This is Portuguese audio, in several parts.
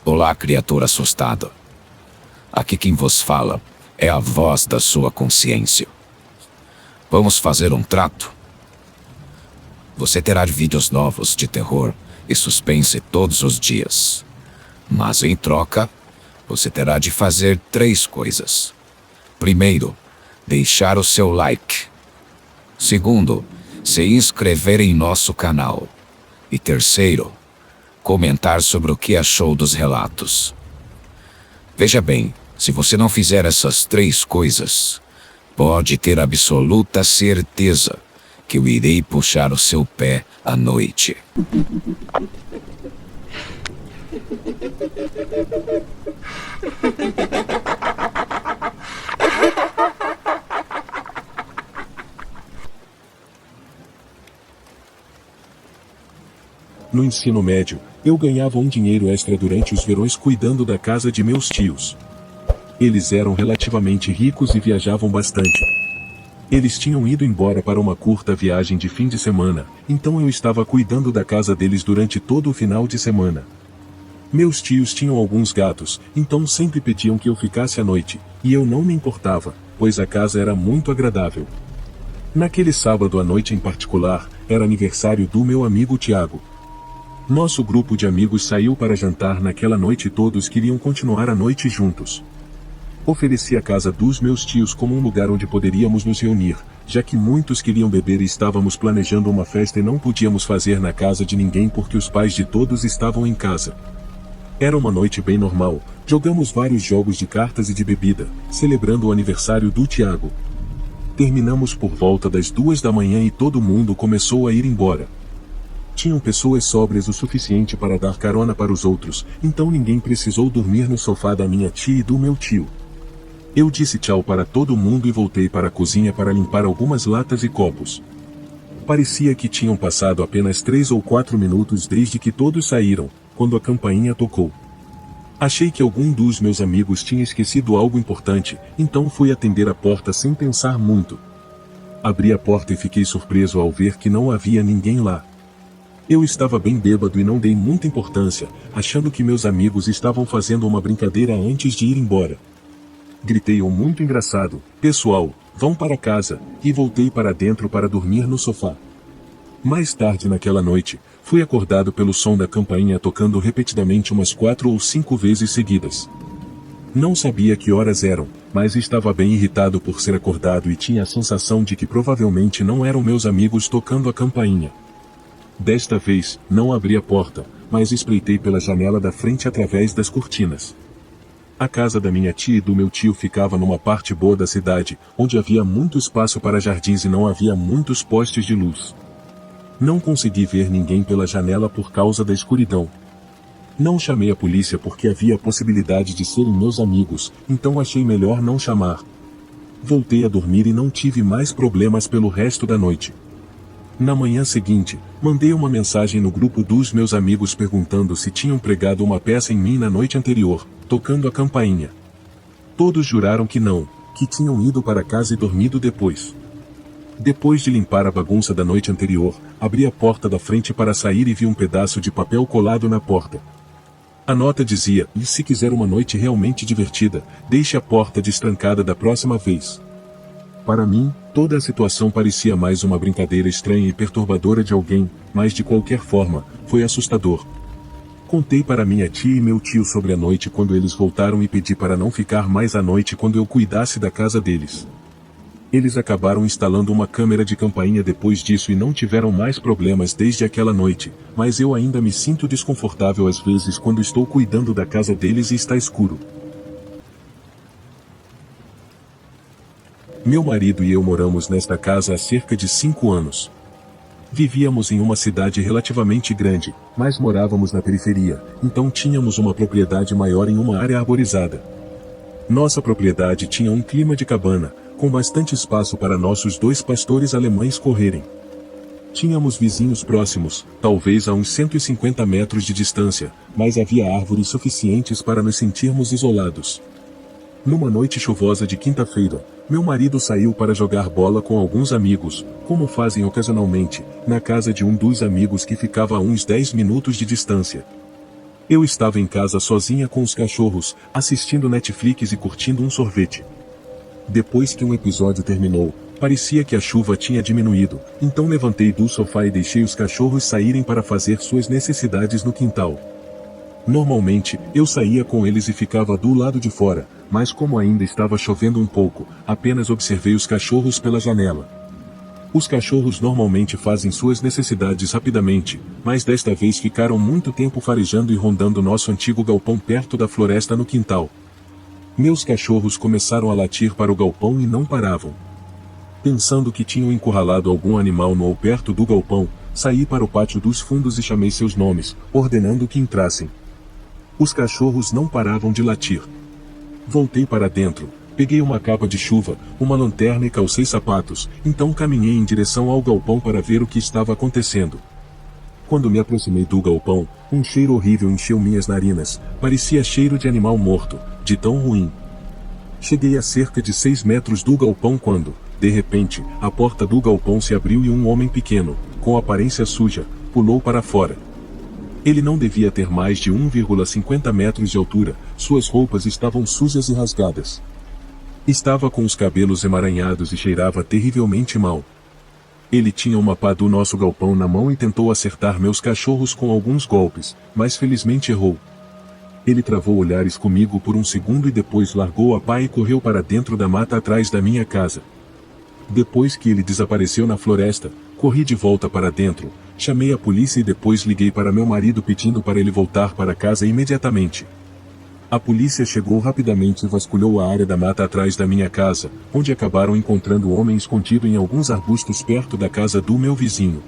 Olá, criatura assustada. Aqui quem vos fala é a voz da sua consciência. Vamos fazer um trato. Você terá vídeos novos de terror e suspense todos os dias. Mas em troca, você terá de fazer 3 coisas. Primeiro, deixar o seu like. Segundo, se inscrever em nosso canal. E terceiro, comentar sobre o que achou dos relatos. Veja bem, se você não fizer essas 3 coisas, pode ter absoluta certeza que eu irei puxar o seu pé à noite. No ensino médio, eu ganhava um dinheiro extra durante os verões cuidando da casa de meus tios. Eles eram relativamente ricos e viajavam bastante. Eles tinham ido embora para uma curta viagem de fim de semana, então eu estava cuidando da casa deles durante todo o final de semana. Meus tios tinham alguns gatos, então sempre pediam que eu ficasse à noite, e eu não me importava, pois a casa era muito agradável. Naquele sábado à noite em particular, era aniversário do meu amigo Tiago. Nosso grupo de amigos saiu para jantar naquela noite e todos queriam continuar a noite juntos. Ofereci a casa dos meus tios como um lugar onde poderíamos nos reunir, já que muitos queriam beber e estávamos planejando uma festa e não podíamos fazer na casa de ninguém porque os pais de todos estavam em casa. Era uma noite bem normal, jogamos vários jogos de cartas e de bebida, celebrando o aniversário do Tiago. Terminamos por volta das 2 da manhã e todo mundo começou a ir embora. Tinham pessoas sóbrias o suficiente para dar carona para os outros, então ninguém precisou dormir no sofá da minha tia e do meu tio. Eu disse tchau para todo mundo e voltei para a cozinha para limpar algumas latas e copos. Parecia que tinham passado apenas 3 ou 4 minutos desde que todos saíram, quando a campainha tocou. Achei que algum dos meus amigos tinha esquecido algo importante, então fui atender a porta sem pensar muito. Abri a porta e fiquei surpreso ao ver que não havia ninguém lá. Eu estava bem bêbado e não dei muita importância, achando que meus amigos estavam fazendo uma brincadeira antes de ir embora. Gritei muito engraçado, pessoal, vão para casa, e voltei para dentro para dormir no sofá. Mais tarde naquela noite, fui acordado pelo som da campainha tocando repetidamente umas 4 ou 5 vezes seguidas. Não sabia que horas eram, mas estava bem irritado por ser acordado e tinha a sensação de que provavelmente não eram meus amigos tocando a campainha. Desta vez, não abri a porta, mas espreitei pela janela da frente através das cortinas. A casa da minha tia e do meu tio ficava numa parte boa da cidade, onde havia muito espaço para jardins e não havia muitos postes de luz. Não consegui ver ninguém pela janela por causa da escuridão. Não chamei a polícia porque havia a possibilidade de serem meus amigos, então achei melhor não chamar. Voltei a dormir e não tive mais problemas pelo resto da noite. Na manhã seguinte, mandei uma mensagem no grupo dos meus amigos perguntando se tinham pregado uma peça em mim na noite anterior, tocando a campainha. Todos juraram que não, que tinham ido para casa e dormido depois. Depois de limpar a bagunça da noite anterior, abri a porta da frente para sair e vi um pedaço de papel colado na porta. A nota dizia: "E se quiser uma noite realmente divertida, deixe a porta destrancada da próxima vez." Para mim, toda a situação parecia mais uma brincadeira estranha e perturbadora de alguém, mas de qualquer forma, foi assustador. Contei para minha tia e meu tio sobre a noite quando eles voltaram e pedi para não ficar mais à noite quando eu cuidasse da casa deles. Eles acabaram instalando uma câmera de campainha depois disso e não tiveram mais problemas desde aquela noite, mas eu ainda me sinto desconfortável às vezes quando estou cuidando da casa deles e está escuro. Meu marido e eu moramos nesta casa há cerca de 5 anos. Vivíamos em uma cidade relativamente grande, mas morávamos na periferia, então tínhamos uma propriedade maior em uma área arborizada. Nossa propriedade tinha um clima de cabana, com bastante espaço para nossos 2 pastores alemães correrem. Tínhamos vizinhos próximos, talvez a uns 150 metros de distância, mas havia árvores suficientes para nos sentirmos isolados. Numa noite chuvosa de quinta-feira, meu marido saiu para jogar bola com alguns amigos, como fazem ocasionalmente, na casa de um dos amigos que ficava a uns 10 minutos de distância. Eu estava em casa sozinha com os cachorros, assistindo Netflix e curtindo um sorvete. Depois que um episódio terminou, parecia que a chuva tinha diminuído, então levantei do sofá e deixei os cachorros saírem para fazer suas necessidades no quintal. Normalmente, eu saía com eles e ficava do lado de fora, mas como ainda estava chovendo um pouco, apenas observei os cachorros pela janela. Os cachorros normalmente fazem suas necessidades rapidamente, mas desta vez ficaram muito tempo farejando e rondando nosso antigo galpão perto da floresta no quintal. Meus cachorros começaram a latir para o galpão e não paravam. Pensando que tinham encurralado algum animal no ou perto do galpão, saí para o pátio dos fundos e chamei seus nomes, ordenando que entrassem. Os cachorros não paravam de latir. Voltei para dentro, peguei uma capa de chuva, uma lanterna e calcei sapatos, então caminhei em direção ao galpão para ver o que estava acontecendo. Quando me aproximei do galpão, um cheiro horrível encheu minhas narinas, parecia cheiro de animal morto, de tão ruim. Cheguei a cerca de 6 metros do galpão quando, de repente, a porta do galpão se abriu e um homem pequeno, com aparência suja, pulou para fora. Ele não devia ter mais de 1,50 metros de altura, suas roupas estavam sujas e rasgadas. Estava com os cabelos emaranhados e cheirava terrivelmente mal. Ele tinha uma pá do nosso galpão na mão e tentou acertar meus cachorros com alguns golpes, mas felizmente errou. Ele travou olhares comigo por um segundo e depois largou a pá e correu para dentro da mata atrás da minha casa. Depois que ele desapareceu na floresta, corri de volta para dentro, chamei a polícia e depois liguei para meu marido pedindo para ele voltar para casa imediatamente. A polícia chegou rapidamente e vasculhou a área da mata atrás da minha casa, onde acabaram encontrando o homem escondido em alguns arbustos perto da casa do meu vizinho.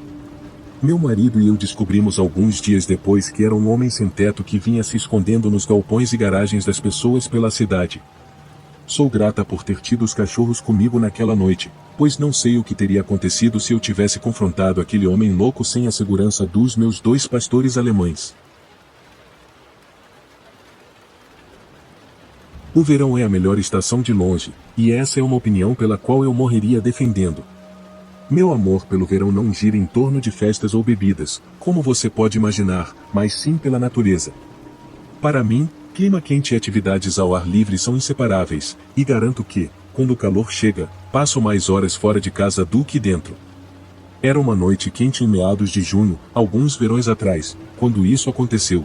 Meu marido e eu descobrimos alguns dias depois que era um homem sem teto que vinha se escondendo nos galpões e garagens das pessoas pela cidade. Sou grata por ter tido os cachorros comigo naquela noite, pois não sei o que teria acontecido se eu tivesse confrontado aquele homem louco sem a segurança dos meus 2 pastores alemães. O verão é a melhor estação de longe, e essa é uma opinião pela qual eu morreria defendendo. Meu amor pelo verão não gira em torno de festas ou bebidas, como você pode imaginar, mas sim pela natureza. Para mim, clima quente e atividades ao ar livre são inseparáveis, e garanto que, quando o calor chega, passo mais horas fora de casa do que dentro. Era uma noite quente em meados de junho, alguns verões atrás, quando isso aconteceu.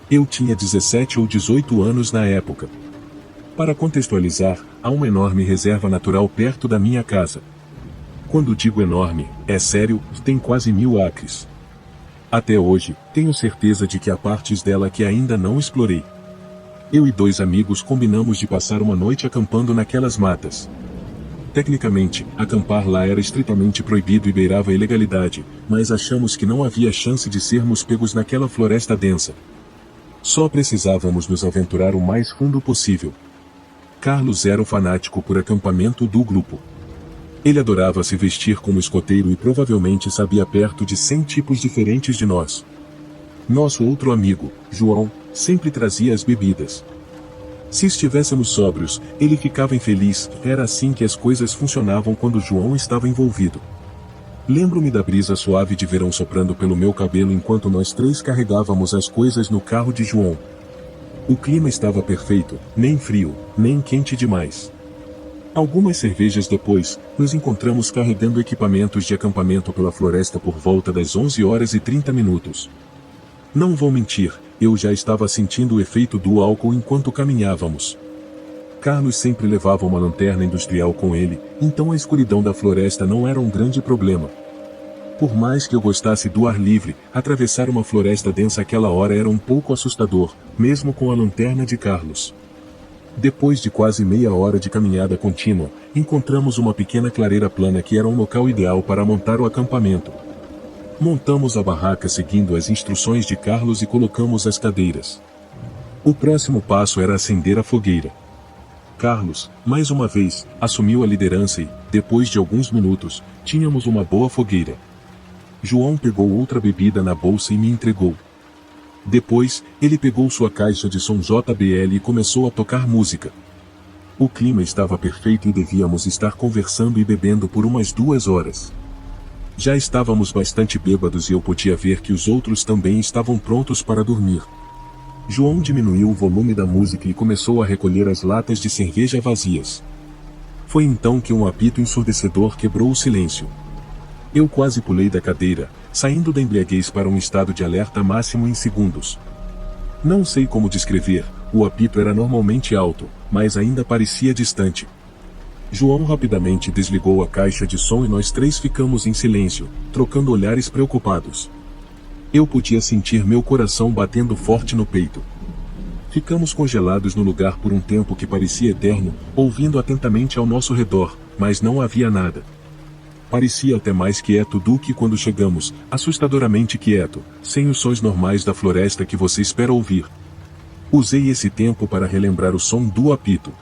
Eu tinha 17 ou 18 anos na época. Para contextualizar, há uma enorme reserva natural perto da minha casa. Quando digo enorme, é sério, tem quase 1000 acres. Até hoje, tenho certeza de que há partes dela que ainda não explorei. Eu e 2 amigos combinamos de passar uma noite acampando naquelas matas. Tecnicamente, acampar lá era estritamente proibido e beirava a ilegalidade, mas achamos que não havia chance de sermos pegos naquela floresta densa. Só precisávamos nos aventurar o mais fundo possível. Carlos era o fanático por acampamento do grupo. Ele adorava se vestir como escoteiro e provavelmente sabia perto de 100 tipos diferentes de nós. Nosso outro amigo, João, sempre trazia as bebidas. Se estivéssemos sóbrios, ele ficava infeliz, era assim que as coisas funcionavam quando João estava envolvido. Lembro-me da brisa suave de verão soprando pelo meu cabelo enquanto nós 3 carregávamos as coisas no carro de João. O clima estava perfeito, nem frio, nem quente demais. Algumas cervejas depois, nos encontramos carregando equipamentos de acampamento pela floresta por volta das 11h30. Não vou mentir, eu já estava sentindo o efeito do álcool enquanto caminhávamos. Carlos sempre levava uma lanterna industrial com ele, então a escuridão da floresta não era um grande problema. Por mais que eu gostasse do ar livre, atravessar uma floresta densa àquela hora era um pouco assustador, mesmo com a lanterna de Carlos. Depois de quase meia hora de caminhada contínua, encontramos uma pequena clareira plana que era um local ideal para montar o acampamento. Montamos a barraca seguindo as instruções de Carlos e colocamos as cadeiras. O próximo passo era acender a fogueira. Carlos, mais uma vez, assumiu a liderança e, depois de alguns minutos, tínhamos uma boa fogueira. João pegou outra bebida na bolsa e me entregou. Depois, ele pegou sua caixa de som JBL e começou a tocar música. O clima estava perfeito e devíamos estar conversando e bebendo por umas 2 horas. Já estávamos bastante bêbados e eu podia ver que os outros também estavam prontos para dormir. João diminuiu o volume da música e começou a recolher as latas de cerveja vazias. Foi então que um apito ensurdecedor quebrou o silêncio. Eu quase pulei da cadeira, saindo da embriaguez para um estado de alerta máximo em segundos. Não sei como descrever, o apito era normalmente alto, mas ainda parecia distante. João rapidamente desligou a caixa de som e nós três ficamos em silêncio, trocando olhares preocupados. Eu podia sentir meu coração batendo forte no peito. Ficamos congelados no lugar por um tempo que parecia eterno, ouvindo atentamente ao nosso redor, mas não havia nada. Parecia até mais quieto do que quando chegamos, assustadoramente quieto, sem os sons normais da floresta que você espera ouvir. Usei esse tempo para relembrar o som do apito.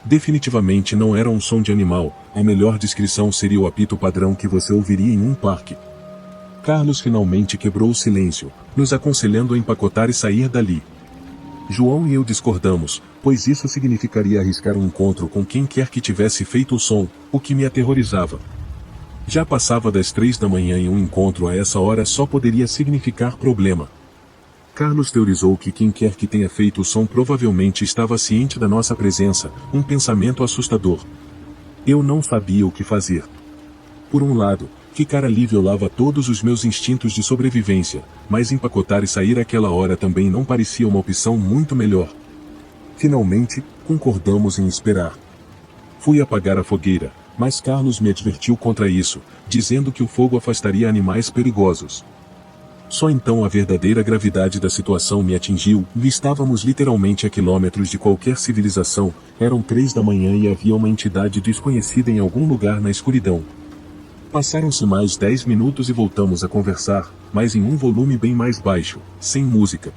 Definitivamente não era um som de animal, a melhor descrição seria o apito padrão que você ouviria em um parque. Carlos finalmente quebrou o silêncio, nos aconselhando a empacotar e sair dali. João e eu discordamos, pois isso significaria arriscar um encontro com quem quer que tivesse feito o som, o que me aterrorizava. Já passava das 3 da manhã e um encontro a essa hora só poderia significar problema. Carlos teorizou que quem quer que tenha feito o som provavelmente estava ciente da nossa presença, um pensamento assustador. Eu não sabia o que fazer. Por um lado, ficar ali violava todos os meus instintos de sobrevivência, mas empacotar e sair àquela hora também não parecia uma opção muito melhor. Finalmente, concordamos em esperar. Fui apagar a fogueira, mas Carlos me advertiu contra isso, dizendo que o fogo afastaria animais perigosos. Só então a verdadeira gravidade da situação me atingiu, e estávamos literalmente a quilômetros de qualquer civilização, eram 3 da manhã e havia uma entidade desconhecida em algum lugar na escuridão. Passaram-se mais 10 minutos e voltamos a conversar, mas em um volume bem mais baixo, sem música.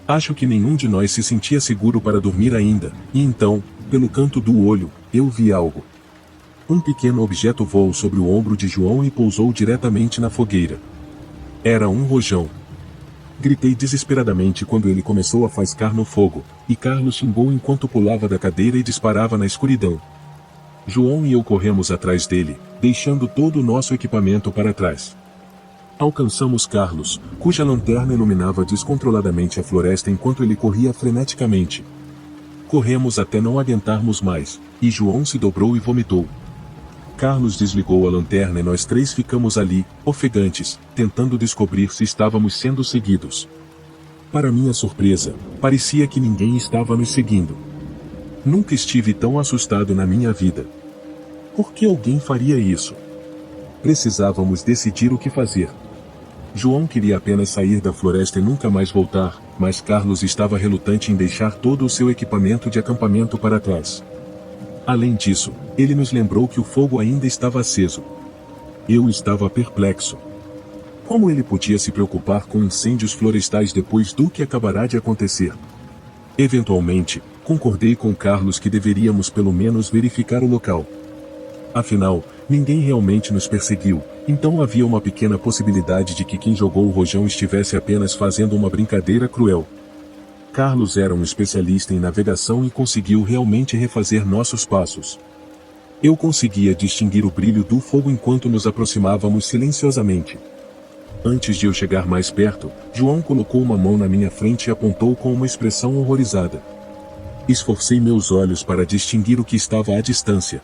Acho que nenhum de nós se sentia seguro para dormir ainda, e então, pelo canto do olho, eu vi algo. Um pequeno objeto voou sobre o ombro de João e pousou diretamente na fogueira. Era um rojão. Gritei desesperadamente quando ele começou a faiscar no fogo, e Carlos xingou enquanto pulava da cadeira e disparava na escuridão. João e eu corremos atrás dele, deixando todo o nosso equipamento para trás. Alcançamos Carlos, cuja lanterna iluminava descontroladamente a floresta enquanto ele corria freneticamente. Corremos até não aguentarmos mais, e João se dobrou e vomitou. Carlos desligou a lanterna e nós três ficamos ali, ofegantes, tentando descobrir se estávamos sendo seguidos. Para minha surpresa, parecia que ninguém estava nos seguindo. Nunca estive tão assustado na minha vida. Por que alguém faria isso? Precisávamos decidir o que fazer. João queria apenas sair da floresta e nunca mais voltar, mas Carlos estava relutante em deixar todo o seu equipamento de acampamento para trás. Além disso, ele nos lembrou que o fogo ainda estava aceso. Eu estava perplexo. Como ele podia se preocupar com incêndios florestais depois do que acabará de acontecer? Eventualmente, concordei com Carlos que deveríamos pelo menos verificar o local. Afinal, ninguém realmente nos perseguiu, então havia uma pequena possibilidade de que quem jogou o rojão estivesse apenas fazendo uma brincadeira cruel. Carlos era um especialista em navegação e conseguiu realmente refazer nossos passos. Eu conseguia distinguir o brilho do fogo enquanto nos aproximávamos silenciosamente. Antes de eu chegar mais perto, João colocou uma mão na minha frente e apontou com uma expressão horrorizada. Esforcei meus olhos para distinguir o que estava à distância.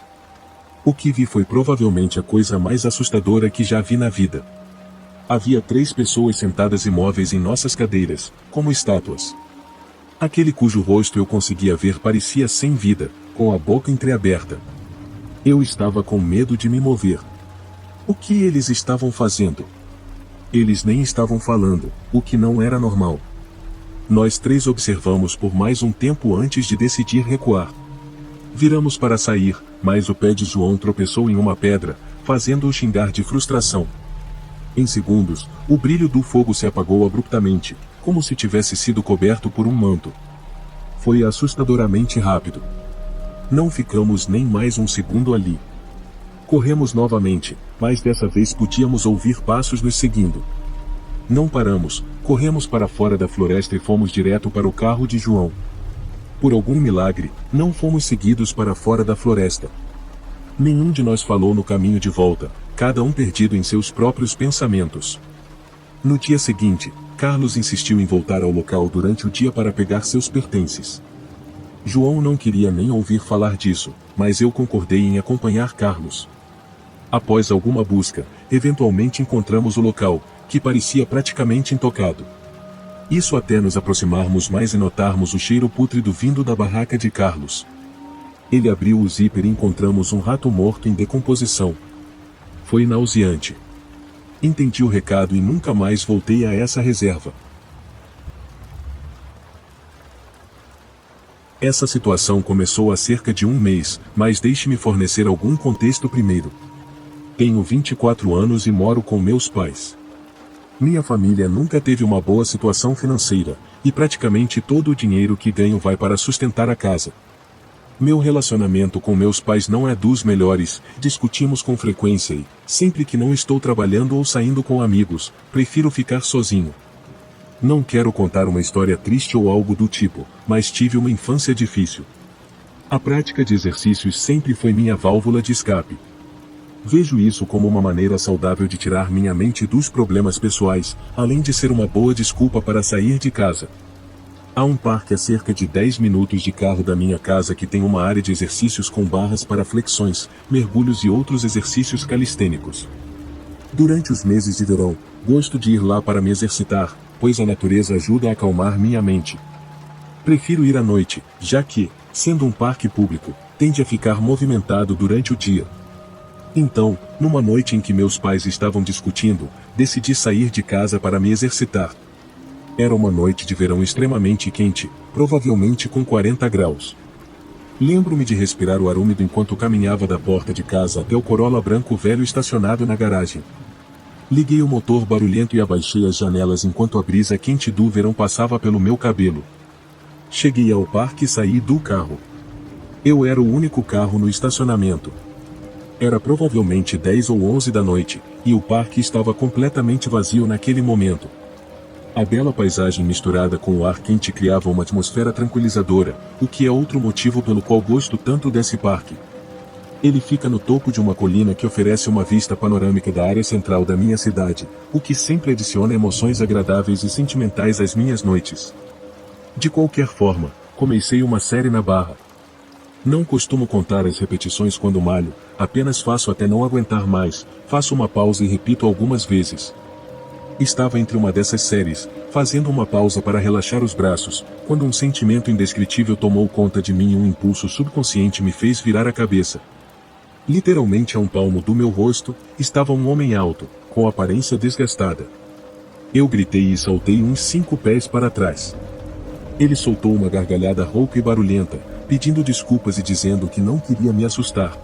O que vi foi provavelmente a coisa mais assustadora que já vi na vida. Havia 3 pessoas sentadas imóveis em nossas cadeiras, como estátuas. Aquele cujo rosto eu conseguia ver parecia sem vida, com a boca entreaberta. Eu estava com medo de me mover. O que eles estavam fazendo? Eles nem estavam falando, o que não era normal. Nós 3 observamos por mais um tempo antes de decidir recuar. Viramos para sair, mas o pé de João tropeçou em uma pedra, fazendo-o xingar de frustração. Em segundos, o brilho do fogo se apagou abruptamente, como se tivesse sido coberto por um manto. Foi assustadoramente rápido. Não ficamos nem mais um segundo ali. Corremos novamente, mas dessa vez podíamos ouvir passos nos seguindo. Não paramos, corremos para fora da floresta e fomos direto para o carro de João. Por algum milagre, não fomos seguidos para fora da floresta. Nenhum de nós falou no caminho de volta, cada um perdido em seus próprios pensamentos. No dia seguinte, Carlos insistiu em voltar ao local durante o dia para pegar seus pertences. João não queria nem ouvir falar disso, mas eu concordei em acompanhar Carlos. Após alguma busca, eventualmente encontramos o local, que parecia praticamente intocado. Isso até nos aproximarmos mais e notarmos o cheiro pútrido vindo da barraca de Carlos. Ele abriu o zíper e encontramos um rato morto em decomposição. Foi nauseante. Entendi o recado e nunca mais voltei a essa reserva. Essa situação começou há cerca de um mês, mas deixe-me fornecer algum contexto primeiro. Tenho 24 anos e moro com meus pais. Minha família nunca teve uma boa situação financeira, e praticamente todo o dinheiro que ganho vai para sustentar a casa. Meu relacionamento com meus pais não é dos melhores, discutimos com frequência e, sempre que não estou trabalhando ou saindo com amigos, prefiro ficar sozinho. Não quero contar uma história triste ou algo do tipo, mas tive uma infância difícil. A prática de exercícios sempre foi minha válvula de escape. Vejo isso como uma maneira saudável de tirar minha mente dos problemas pessoais, além de ser uma boa desculpa para sair de casa. Há um parque a cerca de 10 minutos de carro da minha casa que tem uma área de exercícios com barras para flexões, mergulhos e outros exercícios calistênicos. Durante os meses de verão, gosto de ir lá para me exercitar, pois a natureza ajuda a acalmar minha mente. Prefiro ir à noite, já que, sendo um parque público, tende a ficar movimentado durante o dia. Então, numa noite em que meus pais estavam discutindo, decidi sair de casa para me exercitar. Era uma noite de verão extremamente quente, provavelmente com 40 graus. Lembro-me de respirar o ar úmido enquanto caminhava da porta de casa até o Corolla branco velho estacionado na garagem. Liguei o motor barulhento e abaixei as janelas enquanto a brisa quente do verão passava pelo meu cabelo. Cheguei ao parque e saí do carro. Eu era o único carro no estacionamento. Era provavelmente 10 ou 11 da noite, e o parque estava completamente vazio naquele momento. A bela paisagem misturada com o ar quente criava uma atmosfera tranquilizadora, o que é outro motivo pelo qual gosto tanto desse parque. Ele fica no topo de uma colina que oferece uma vista panorâmica da área central da minha cidade, o que sempre adiciona emoções agradáveis e sentimentais às minhas noites. De qualquer forma, comecei uma série na barra. Não costumo contar as repetições quando malho, apenas faço até não aguentar mais, faço uma pausa e repito algumas vezes. Estava entre uma dessas séries, fazendo uma pausa para relaxar os braços, quando um sentimento indescritível tomou conta de mim e um impulso subconsciente me fez virar a cabeça. Literalmente a um palmo do meu rosto, estava um homem alto, com aparência desgastada. Eu gritei e saltei uns 5 pés para trás. Ele soltou uma gargalhada rouca e barulhenta, pedindo desculpas e dizendo que não queria me assustar.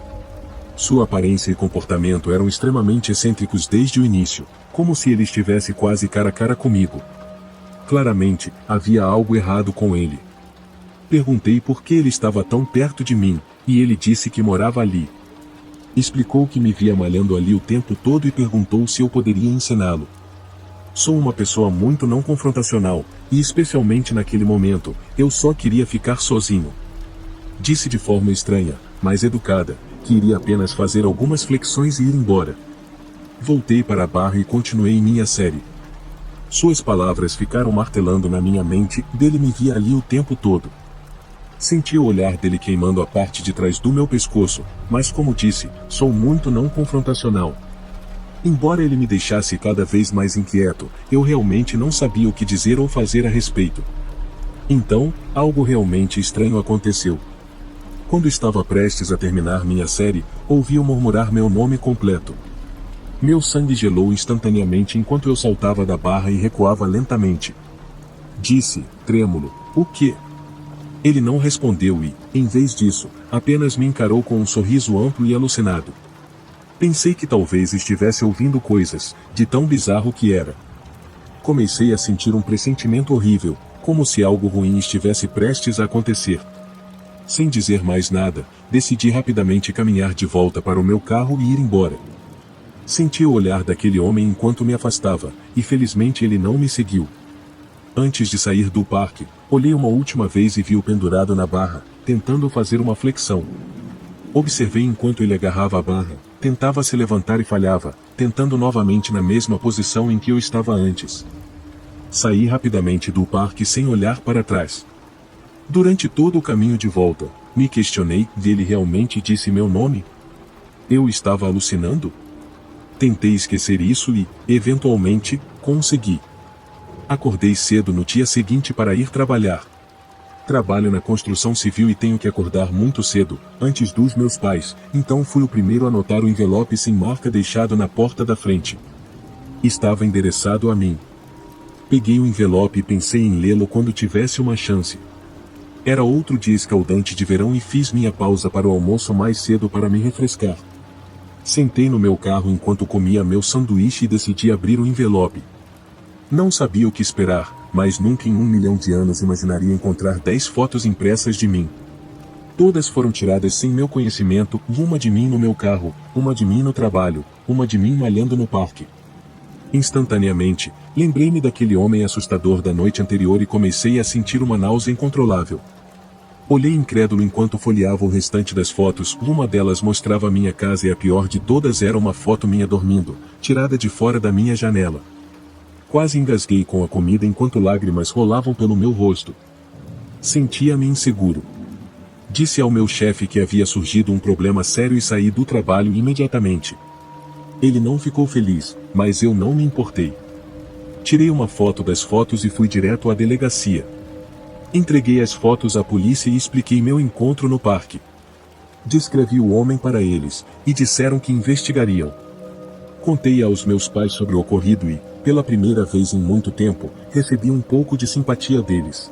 Sua aparência e comportamento eram extremamente excêntricos desde o início, como se ele estivesse quase cara a cara comigo. Claramente, havia algo errado com ele. Perguntei por que ele estava tão perto de mim, e ele disse que morava ali. Explicou que me via malhando ali o tempo todo e perguntou se eu poderia ensiná-lo. Sou uma pessoa muito não confrontacional, e especialmente naquele momento, eu só queria ficar sozinho. Disse de forma estranha, mas educada, que iria apenas fazer algumas flexões e ir embora. Voltei para a barra e continuei minha série. Suas palavras ficaram martelando na minha mente, dele me via ali o tempo todo. Senti o olhar dele queimando a parte de trás do meu pescoço, mas como disse, sou muito não confrontacional. Embora ele me deixasse cada vez mais inquieto, eu realmente não sabia o que dizer ou fazer a respeito. Então, algo realmente estranho aconteceu. Quando estava prestes a terminar minha série, ouvi-o murmurar meu nome completo. Meu sangue gelou instantaneamente enquanto eu saltava da barra e recuava lentamente. Disse, trêmulo, o quê? Ele não respondeu e, em vez disso, apenas me encarou com um sorriso amplo e alucinado. Pensei que talvez estivesse ouvindo coisas, de tão bizarro que era. Comecei a sentir um pressentimento horrível, como se algo ruim estivesse prestes a acontecer. Sem dizer mais nada, decidi rapidamente caminhar de volta para o meu carro e ir embora. Senti o olhar daquele homem enquanto me afastava, e felizmente ele não me seguiu. Antes de sair do parque, olhei uma última vez e vi-o pendurado na barra, tentando fazer uma flexão. Observei enquanto ele agarrava a barra, tentava se levantar e falhava, tentando novamente na mesma posição em que eu estava antes. Saí rapidamente do parque sem olhar para trás. Durante todo o caminho de volta, me questionei se ele realmente disse meu nome. Eu estava alucinando? Tentei esquecer isso e, eventualmente, consegui. Acordei cedo no dia seguinte para ir trabalhar. Trabalho na construção civil e tenho que acordar muito cedo, antes dos meus pais, então fui o primeiro a notar o envelope sem marca deixado na porta da frente. Estava endereçado a mim. Peguei o envelope e pensei em lê-lo quando tivesse uma chance. Era outro dia escaldante de verão e fiz minha pausa para o almoço mais cedo para me refrescar. Sentei no meu carro enquanto comia meu sanduíche e decidi abrir o envelope. Não sabia o que esperar, mas nunca em 1 milhão de anos imaginaria encontrar 10 fotos impressas de mim. Todas foram tiradas sem meu conhecimento, uma de mim no meu carro, uma de mim no trabalho, uma de mim malhando no parque. Instantaneamente, lembrei-me daquele homem assustador da noite anterior e comecei a sentir uma náusea incontrolável. Olhei incrédulo enquanto folheava o restante das fotos. Uma delas mostrava minha casa e a pior de todas era uma foto minha dormindo, tirada de fora da minha janela. Quase engasguei com a comida enquanto lágrimas rolavam pelo meu rosto. Sentia-me inseguro. Disse ao meu chefe que havia surgido um problema sério e saí do trabalho imediatamente. Ele não ficou feliz, mas eu não me importei. Tirei uma foto das fotos e fui direto à delegacia. Entreguei as fotos à polícia e expliquei meu encontro no parque. Descrevi o homem para eles, e disseram que investigariam. Contei aos meus pais sobre o ocorrido e, pela primeira vez em muito tempo, recebi um pouco de simpatia deles.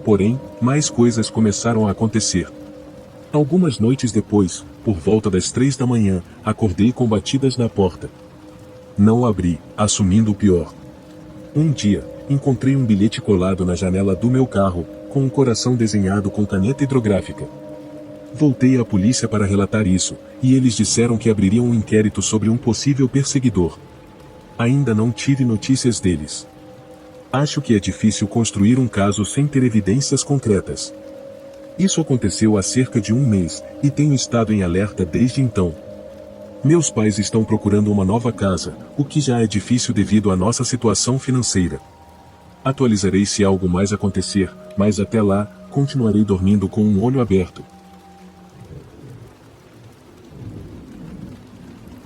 Porém, mais coisas começaram a acontecer. Algumas noites depois, por volta das 3 da manhã, acordei com batidas na porta. Não abri, assumindo o pior. Um dia, encontrei um bilhete colado na janela do meu carro, com um coração desenhado com caneta hidrográfica. Voltei à polícia para relatar isso, e eles disseram que abririam um inquérito sobre um possível perseguidor. Ainda não tive notícias deles. Acho que é difícil construir um caso sem ter evidências concretas. Isso aconteceu há cerca de 1 mês, e tenho estado em alerta desde então. Meus pais estão procurando uma nova casa, o que já é difícil devido à nossa situação financeira. Atualizarei se algo mais acontecer, mas até lá, continuarei dormindo com um olho aberto.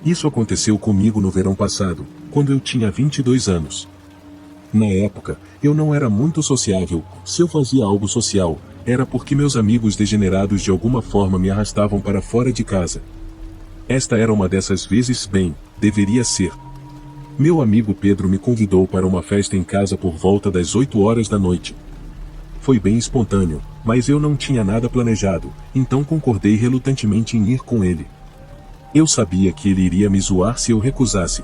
Isso aconteceu comigo no verão passado, quando eu tinha 22 anos. Na época, eu não era muito sociável. Se eu fazia algo social, era porque meus amigos degenerados de alguma forma me arrastavam para fora de casa. Esta era uma dessas vezes. Bem, deveria ser. Meu amigo Pedro me convidou para uma festa em casa por volta das 8 horas da noite. Foi bem espontâneo, mas eu não tinha nada planejado, então concordei relutantemente em ir com ele. Eu sabia que ele iria me zoar se eu recusasse.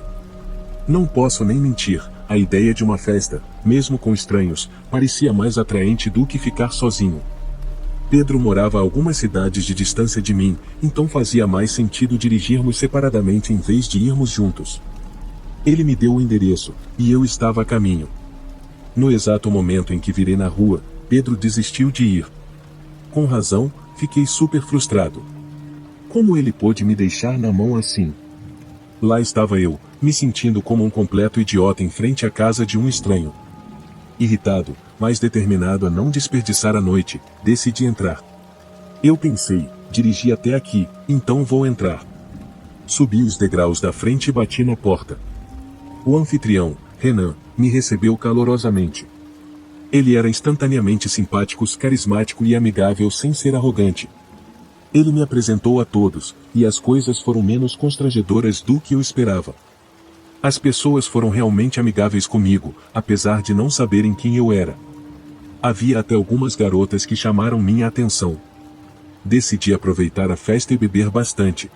Não posso nem mentir, a ideia de uma festa, mesmo com estranhos, parecia mais atraente do que ficar sozinho. Pedro morava a algumas cidades de distância de mim, então fazia mais sentido dirigirmos separadamente em vez de irmos juntos. Ele me deu o endereço, e eu estava a caminho. No exato momento em que virei na rua, Pedro desistiu de ir. Com razão, fiquei super frustrado. Como ele pôde me deixar na mão assim? Lá estava eu, me sentindo como um completo idiota em frente à casa de um estranho. Irritado, mas determinado a não desperdiçar a noite, decidi entrar. Eu pensei, dirigi até aqui, então vou entrar. Subi os degraus da frente e bati na porta. O anfitrião, Renan, me recebeu calorosamente. Ele era instantaneamente simpático, carismático e amigável sem ser arrogante. Ele me apresentou a todos, e as coisas foram menos constrangedoras do que eu esperava. As pessoas foram realmente amigáveis comigo, apesar de não saberem quem eu era. Havia até algumas garotas que chamaram minha atenção. Decidi aproveitar a festa e beber bastante.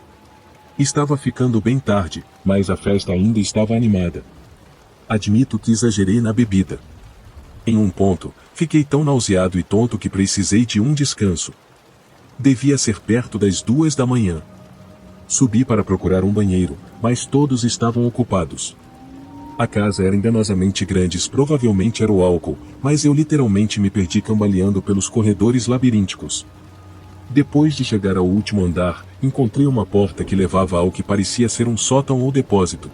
Estava ficando bem tarde, mas a festa ainda estava animada. Admito que exagerei na bebida. Em um ponto, fiquei tão nauseado e tonto que precisei de um descanso. Devia ser perto das 2 da manhã. Subi para procurar um banheiro, mas todos estavam ocupados. A casa era enganosamente grande, provavelmente era o álcool, mas eu literalmente me perdi cambaleando pelos corredores labirínticos. Depois de chegar ao último andar, encontrei uma porta que levava ao que parecia ser um sótão ou depósito.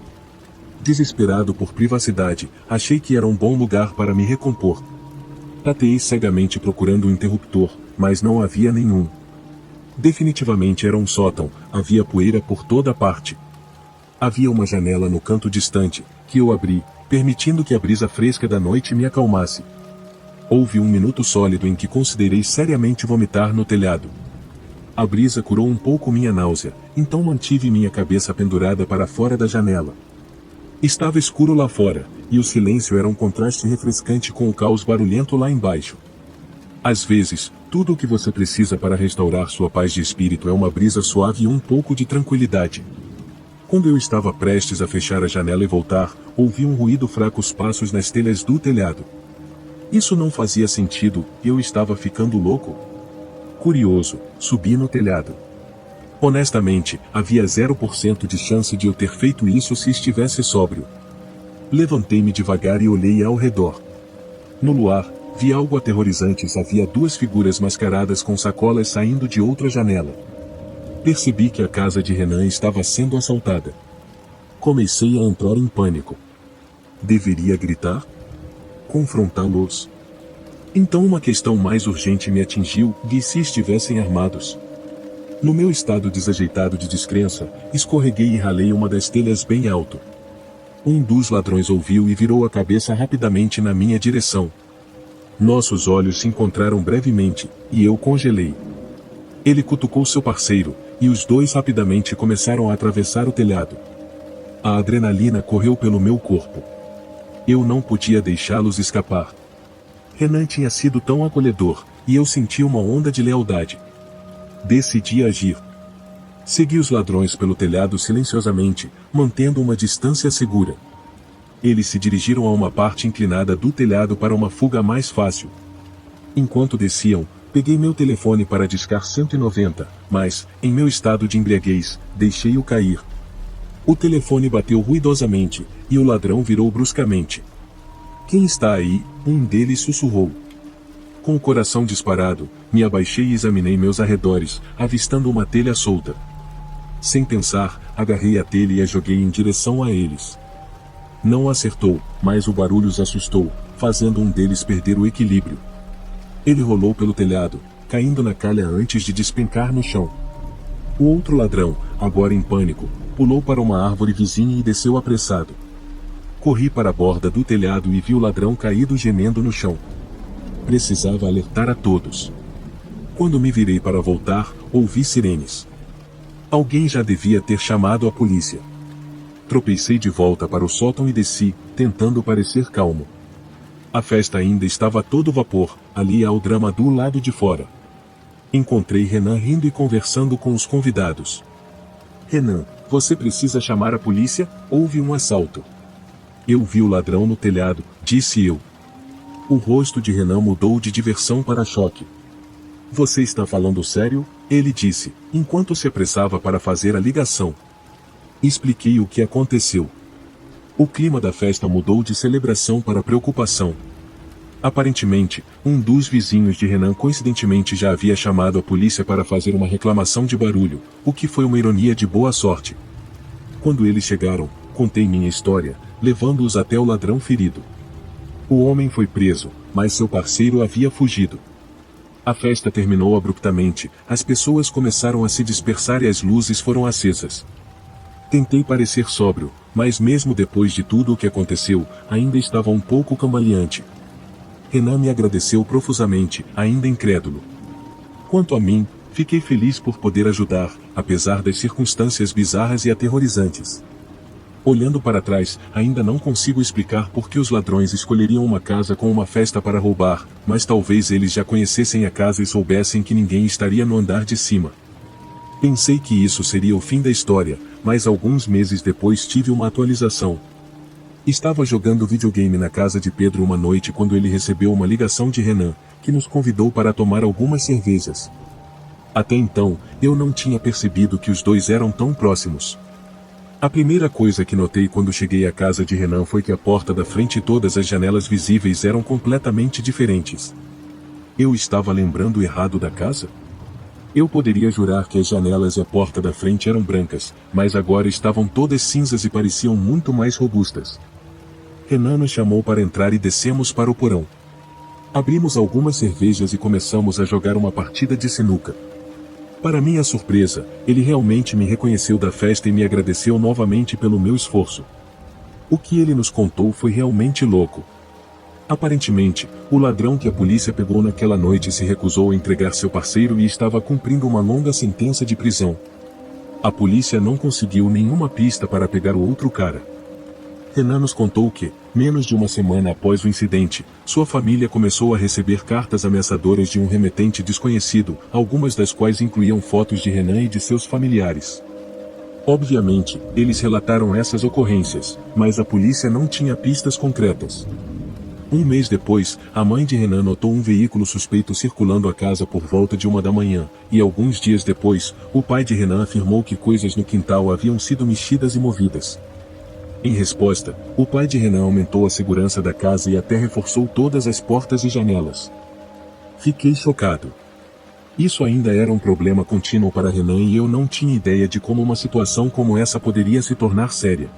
Desesperado por privacidade, achei que era um bom lugar para me recompor. Tateei cegamente procurando um interruptor, mas não havia nenhum. Definitivamente era um sótão, havia poeira por toda parte. Havia uma janela no canto distante, que eu abri, permitindo que a brisa fresca da noite me acalmasse. Houve um minuto sólido em que considerei seriamente vomitar no telhado. A brisa curou um pouco minha náusea, então mantive minha cabeça pendurada para fora da janela. Estava escuro lá fora, e o silêncio era um contraste refrescante com o caos barulhento lá embaixo. Às vezes, tudo o que você precisa para restaurar sua paz de espírito é uma brisa suave e um pouco de tranquilidade. Quando eu estava prestes a fechar a janela e voltar, ouvi um ruído fraco os passos nas telhas do telhado. Isso não fazia sentido, eu estava ficando louco. Curioso, subi no telhado. Honestamente, havia 0% de chance de eu ter feito isso se estivesse sóbrio. Levantei-me devagar e olhei ao redor. No luar, vi algo aterrorizante. Havia duas figuras mascaradas com sacolas saindo de outra janela. Percebi que a casa de Renan estava sendo assaltada. Comecei a entrar em pânico. Deveria gritar? Confrontá-los? Então uma questão mais urgente me atingiu: e se estivessem armados? No meu estado desajeitado de descrença, escorreguei e ralei uma das telhas bem alto. Um dos ladrões ouviu e virou a cabeça rapidamente na minha direção. Nossos olhos se encontraram brevemente, e eu congelei. Ele cutucou seu parceiro, e os dois rapidamente começaram a atravessar o telhado. A adrenalina correu pelo meu corpo. Eu não podia deixá-los escapar. Renan tinha sido tão acolhedor, e eu senti uma onda de lealdade. Decidi agir. Segui os ladrões pelo telhado silenciosamente, mantendo uma distância segura. Eles se dirigiram a uma parte inclinada do telhado para uma fuga mais fácil. Enquanto desciam, peguei meu telefone para discar 190, mas, em meu estado de embriaguez, deixei-o cair. O telefone bateu ruidosamente, e o ladrão virou bruscamente. "Quem está aí?" um deles sussurrou. Com o coração disparado, me abaixei e examinei meus arredores, avistando uma telha solta. Sem pensar, agarrei a telha e a joguei em direção a eles. Não acertou, mas o barulho os assustou, fazendo um deles perder o equilíbrio. Ele rolou pelo telhado, caindo na calha antes de despencar no chão. O outro ladrão, agora em pânico, pulou para uma árvore vizinha e desceu apressado. Corri para a borda do telhado e vi o ladrão caído gemendo no chão. Precisava alertar a todos. Quando me virei para voltar, ouvi sirenes. Alguém já devia ter chamado a polícia. Tropecei de volta para o sótão e desci, tentando parecer calmo. A festa ainda estava a todo vapor, ali há o drama do lado de fora. Encontrei Renan rindo e conversando com os convidados. "Renan, você precisa chamar a polícia, houve um assalto." "Eu vi o ladrão no telhado", disse eu. O rosto de Renan mudou de diversão para choque. "Você está falando sério?" ele disse, enquanto se apressava para fazer a ligação. Expliquei o que aconteceu. O clima da festa mudou de celebração para preocupação. Aparentemente, um dos vizinhos de Renan coincidentemente já havia chamado a polícia para fazer uma reclamação de barulho, o que foi uma ironia de boa sorte. Quando eles chegaram, contei minha história, levando-os até o ladrão ferido. O homem foi preso, mas seu parceiro havia fugido. A festa terminou abruptamente, as pessoas começaram a se dispersar e as luzes foram acesas. Tentei parecer sóbrio, mas mesmo depois de tudo o que aconteceu, ainda estava um pouco cambaleante. Renan me agradeceu profusamente, ainda incrédulo. Quanto a mim, fiquei feliz por poder ajudar, apesar das circunstâncias bizarras e aterrorizantes. Olhando para trás, ainda não consigo explicar por que os ladrões escolheriam uma casa com uma festa para roubar, mas talvez eles já conhecessem a casa e soubessem que ninguém estaria no andar de cima. Pensei que isso seria o fim da história, mas alguns meses depois tive uma atualização. Estava jogando videogame na casa de Pedro uma noite quando ele recebeu uma ligação de Renan, que nos convidou para tomar algumas cervejas. Até então, eu não tinha percebido que os dois eram tão próximos. A primeira coisa que notei quando cheguei à casa de Renan foi que a porta da frente e todas as janelas visíveis eram completamente diferentes. Eu estava lembrando errado da casa? Eu poderia jurar que as janelas e a porta da frente eram brancas, mas agora estavam todas cinzas e pareciam muito mais robustas. Renan nos chamou para entrar e descemos para o porão. Abrimos algumas cervejas e começamos a jogar uma partida de sinuca. Para minha surpresa, ele realmente me reconheceu da festa e me agradeceu novamente pelo meu esforço. O que ele nos contou foi realmente louco. Aparentemente, o ladrão que a polícia pegou naquela noite se recusou a entregar seu parceiro e estava cumprindo uma longa sentença de prisão. A polícia não conseguiu nenhuma pista para pegar o outro cara. Renan nos contou que, menos de uma semana após o incidente, sua família começou a receber cartas ameaçadoras de um remetente desconhecido, algumas das quais incluíam fotos de Renan e de seus familiares. Obviamente, eles relataram essas ocorrências, mas a polícia não tinha pistas concretas. Um mês depois, a mãe de Renan notou um veículo suspeito circulando a casa por volta de 1 da manhã, e alguns dias depois, o pai de Renan afirmou que coisas no quintal haviam sido mexidas e movidas. Em resposta, o pai de Renan aumentou a segurança da casa e até reforçou todas as portas e janelas. Fiquei chocado. Isso ainda era um problema contínuo para Renan e eu não tinha ideia de como uma situação como essa poderia se tornar séria.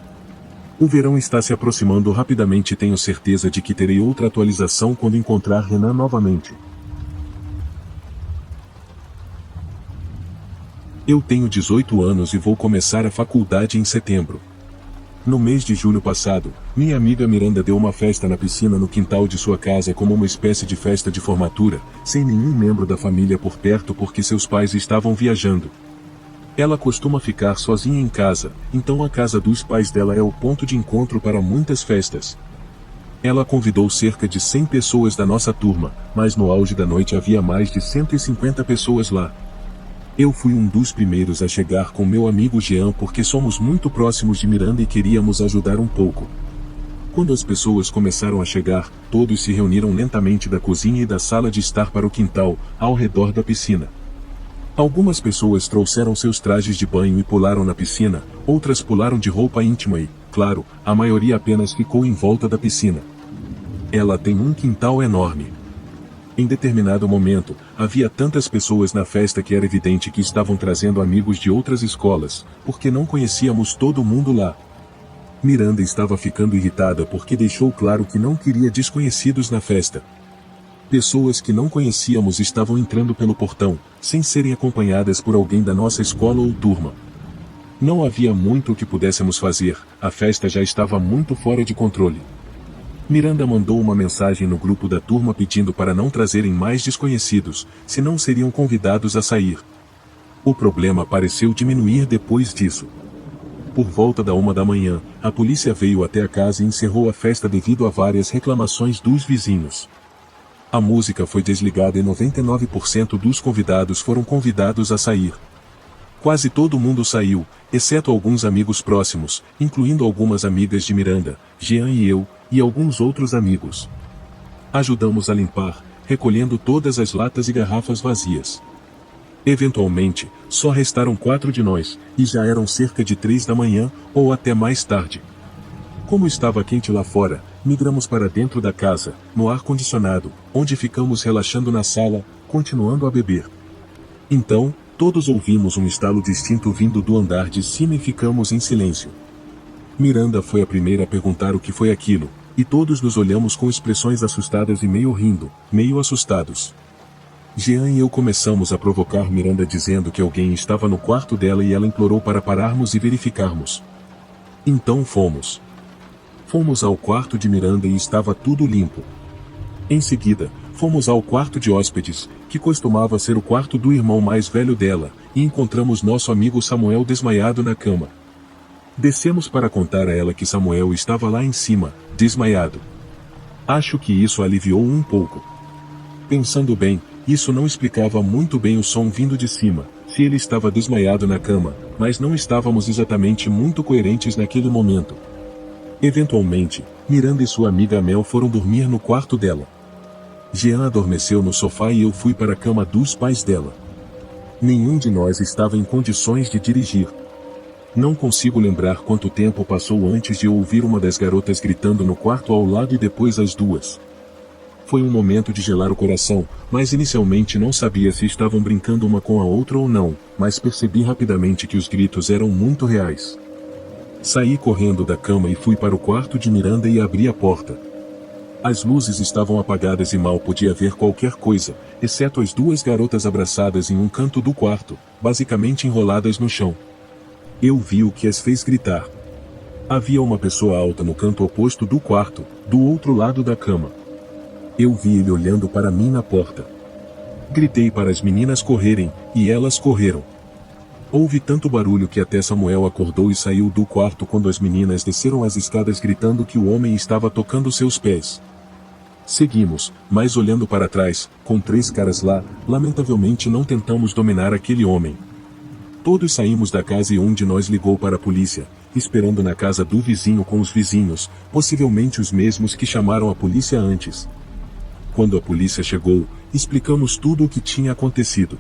O verão está se aproximando rapidamente e tenho certeza de que terei outra atualização quando encontrar Renan novamente. Eu tenho 18 anos e vou começar a faculdade em setembro. No mês de julho passado, minha amiga Miranda deu uma festa na piscina no quintal de sua casa como uma espécie de festa de formatura, sem nenhum membro da família por perto porque seus pais estavam viajando. Ela costuma ficar sozinha em casa, então a casa dos pais dela é o ponto de encontro para muitas festas. Ela convidou cerca de 100 pessoas da nossa turma, mas no auge da noite havia mais de 150 pessoas lá. Eu fui um dos primeiros a chegar com meu amigo Jean porque somos muito próximos de Miranda e queríamos ajudar um pouco. Quando as pessoas começaram a chegar, todos se reuniram lentamente da cozinha e da sala de estar para o quintal, ao redor da piscina. Algumas pessoas trouxeram seus trajes de banho e pularam na piscina, outras pularam de roupa íntima e, claro, a maioria apenas ficou em volta da piscina. Ela tem um quintal enorme. Em determinado momento, havia tantas pessoas na festa que era evidente que estavam trazendo amigos de outras escolas, porque não conhecíamos todo mundo lá. Miranda estava ficando irritada porque deixou claro que não queria desconhecidos na festa. Pessoas que não conhecíamos estavam entrando pelo portão, sem serem acompanhadas por alguém da nossa escola ou turma. Não havia muito o que pudéssemos fazer, a festa já estava muito fora de controle. Miranda mandou uma mensagem no grupo da turma pedindo para não trazerem mais desconhecidos, senão seriam convidados a sair. O problema pareceu diminuir depois disso. Por volta da 1 da manhã, a polícia veio até a casa e encerrou a festa devido a várias reclamações dos vizinhos. A música foi desligada e 99% dos convidados foram convidados a sair. Quase todo mundo saiu, exceto alguns amigos próximos, incluindo algumas amigas de Miranda, Jean e eu, e alguns outros amigos. Ajudamos a limpar, recolhendo todas as latas e garrafas vazias. Eventualmente, só restaram 4 de nós, e já eram cerca de 3 da manhã, ou até mais tarde. Como estava quente lá fora, migramos para dentro da casa, no ar-condicionado, onde ficamos relaxando na sala, continuando a beber. Então, todos ouvimos um estalo distinto vindo do andar de cima e ficamos em silêncio. Miranda foi a primeira a perguntar o que foi aquilo, e todos nos olhamos com expressões assustadas e meio rindo, meio assustados. Jean e eu começamos a provocar Miranda dizendo que alguém estava no quarto dela e ela implorou para pararmos e verificarmos. Então fomos. Fomos ao quarto de Miranda e estava tudo limpo. Em seguida, fomos ao quarto de hóspedes, que costumava ser o quarto do irmão mais velho dela, e encontramos nosso amigo Samuel desmaiado na cama. Descemos para contar a ela que Samuel estava lá em cima, desmaiado. Acho que isso aliviou um pouco. Pensando bem, isso não explicava muito bem o som vindo de cima, se ele estava desmaiado na cama, mas não estávamos exatamente muito coerentes naquele momento. Eventualmente, Miranda e sua amiga Mel foram dormir no quarto dela. Jean adormeceu no sofá e eu fui para a cama dos pais dela. Nenhum de nós estava em condições de dirigir. Não consigo lembrar quanto tempo passou antes de eu ouvir uma das garotas gritando no quarto ao lado e depois as duas. Foi um momento de gelar o coração, mas inicialmente não sabia se estavam brincando uma com a outra ou não, mas percebi rapidamente que os gritos eram muito reais. Saí correndo da cama e fui para o quarto de Miranda e abri a porta. As luzes estavam apagadas e mal podia ver qualquer coisa, exceto as duas garotas abraçadas em um canto do quarto, basicamente enroladas no chão. Eu vi o que as fez gritar. Havia uma pessoa alta no canto oposto do quarto, do outro lado da cama. Eu vi ele olhando para mim na porta. Gritei para as meninas correrem, e elas correram. Houve tanto barulho que até Samuel acordou e saiu do quarto quando as meninas desceram as escadas gritando que o homem estava tocando seus pés. Seguimos, mas olhando para trás, com 3 caras lá, lamentavelmente não tentamos dominar aquele homem. Todos saímos da casa e um de nós ligou para a polícia, esperando na casa do vizinho com os vizinhos, possivelmente os mesmos que chamaram a polícia antes. Quando a polícia chegou, explicamos tudo o que tinha acontecido.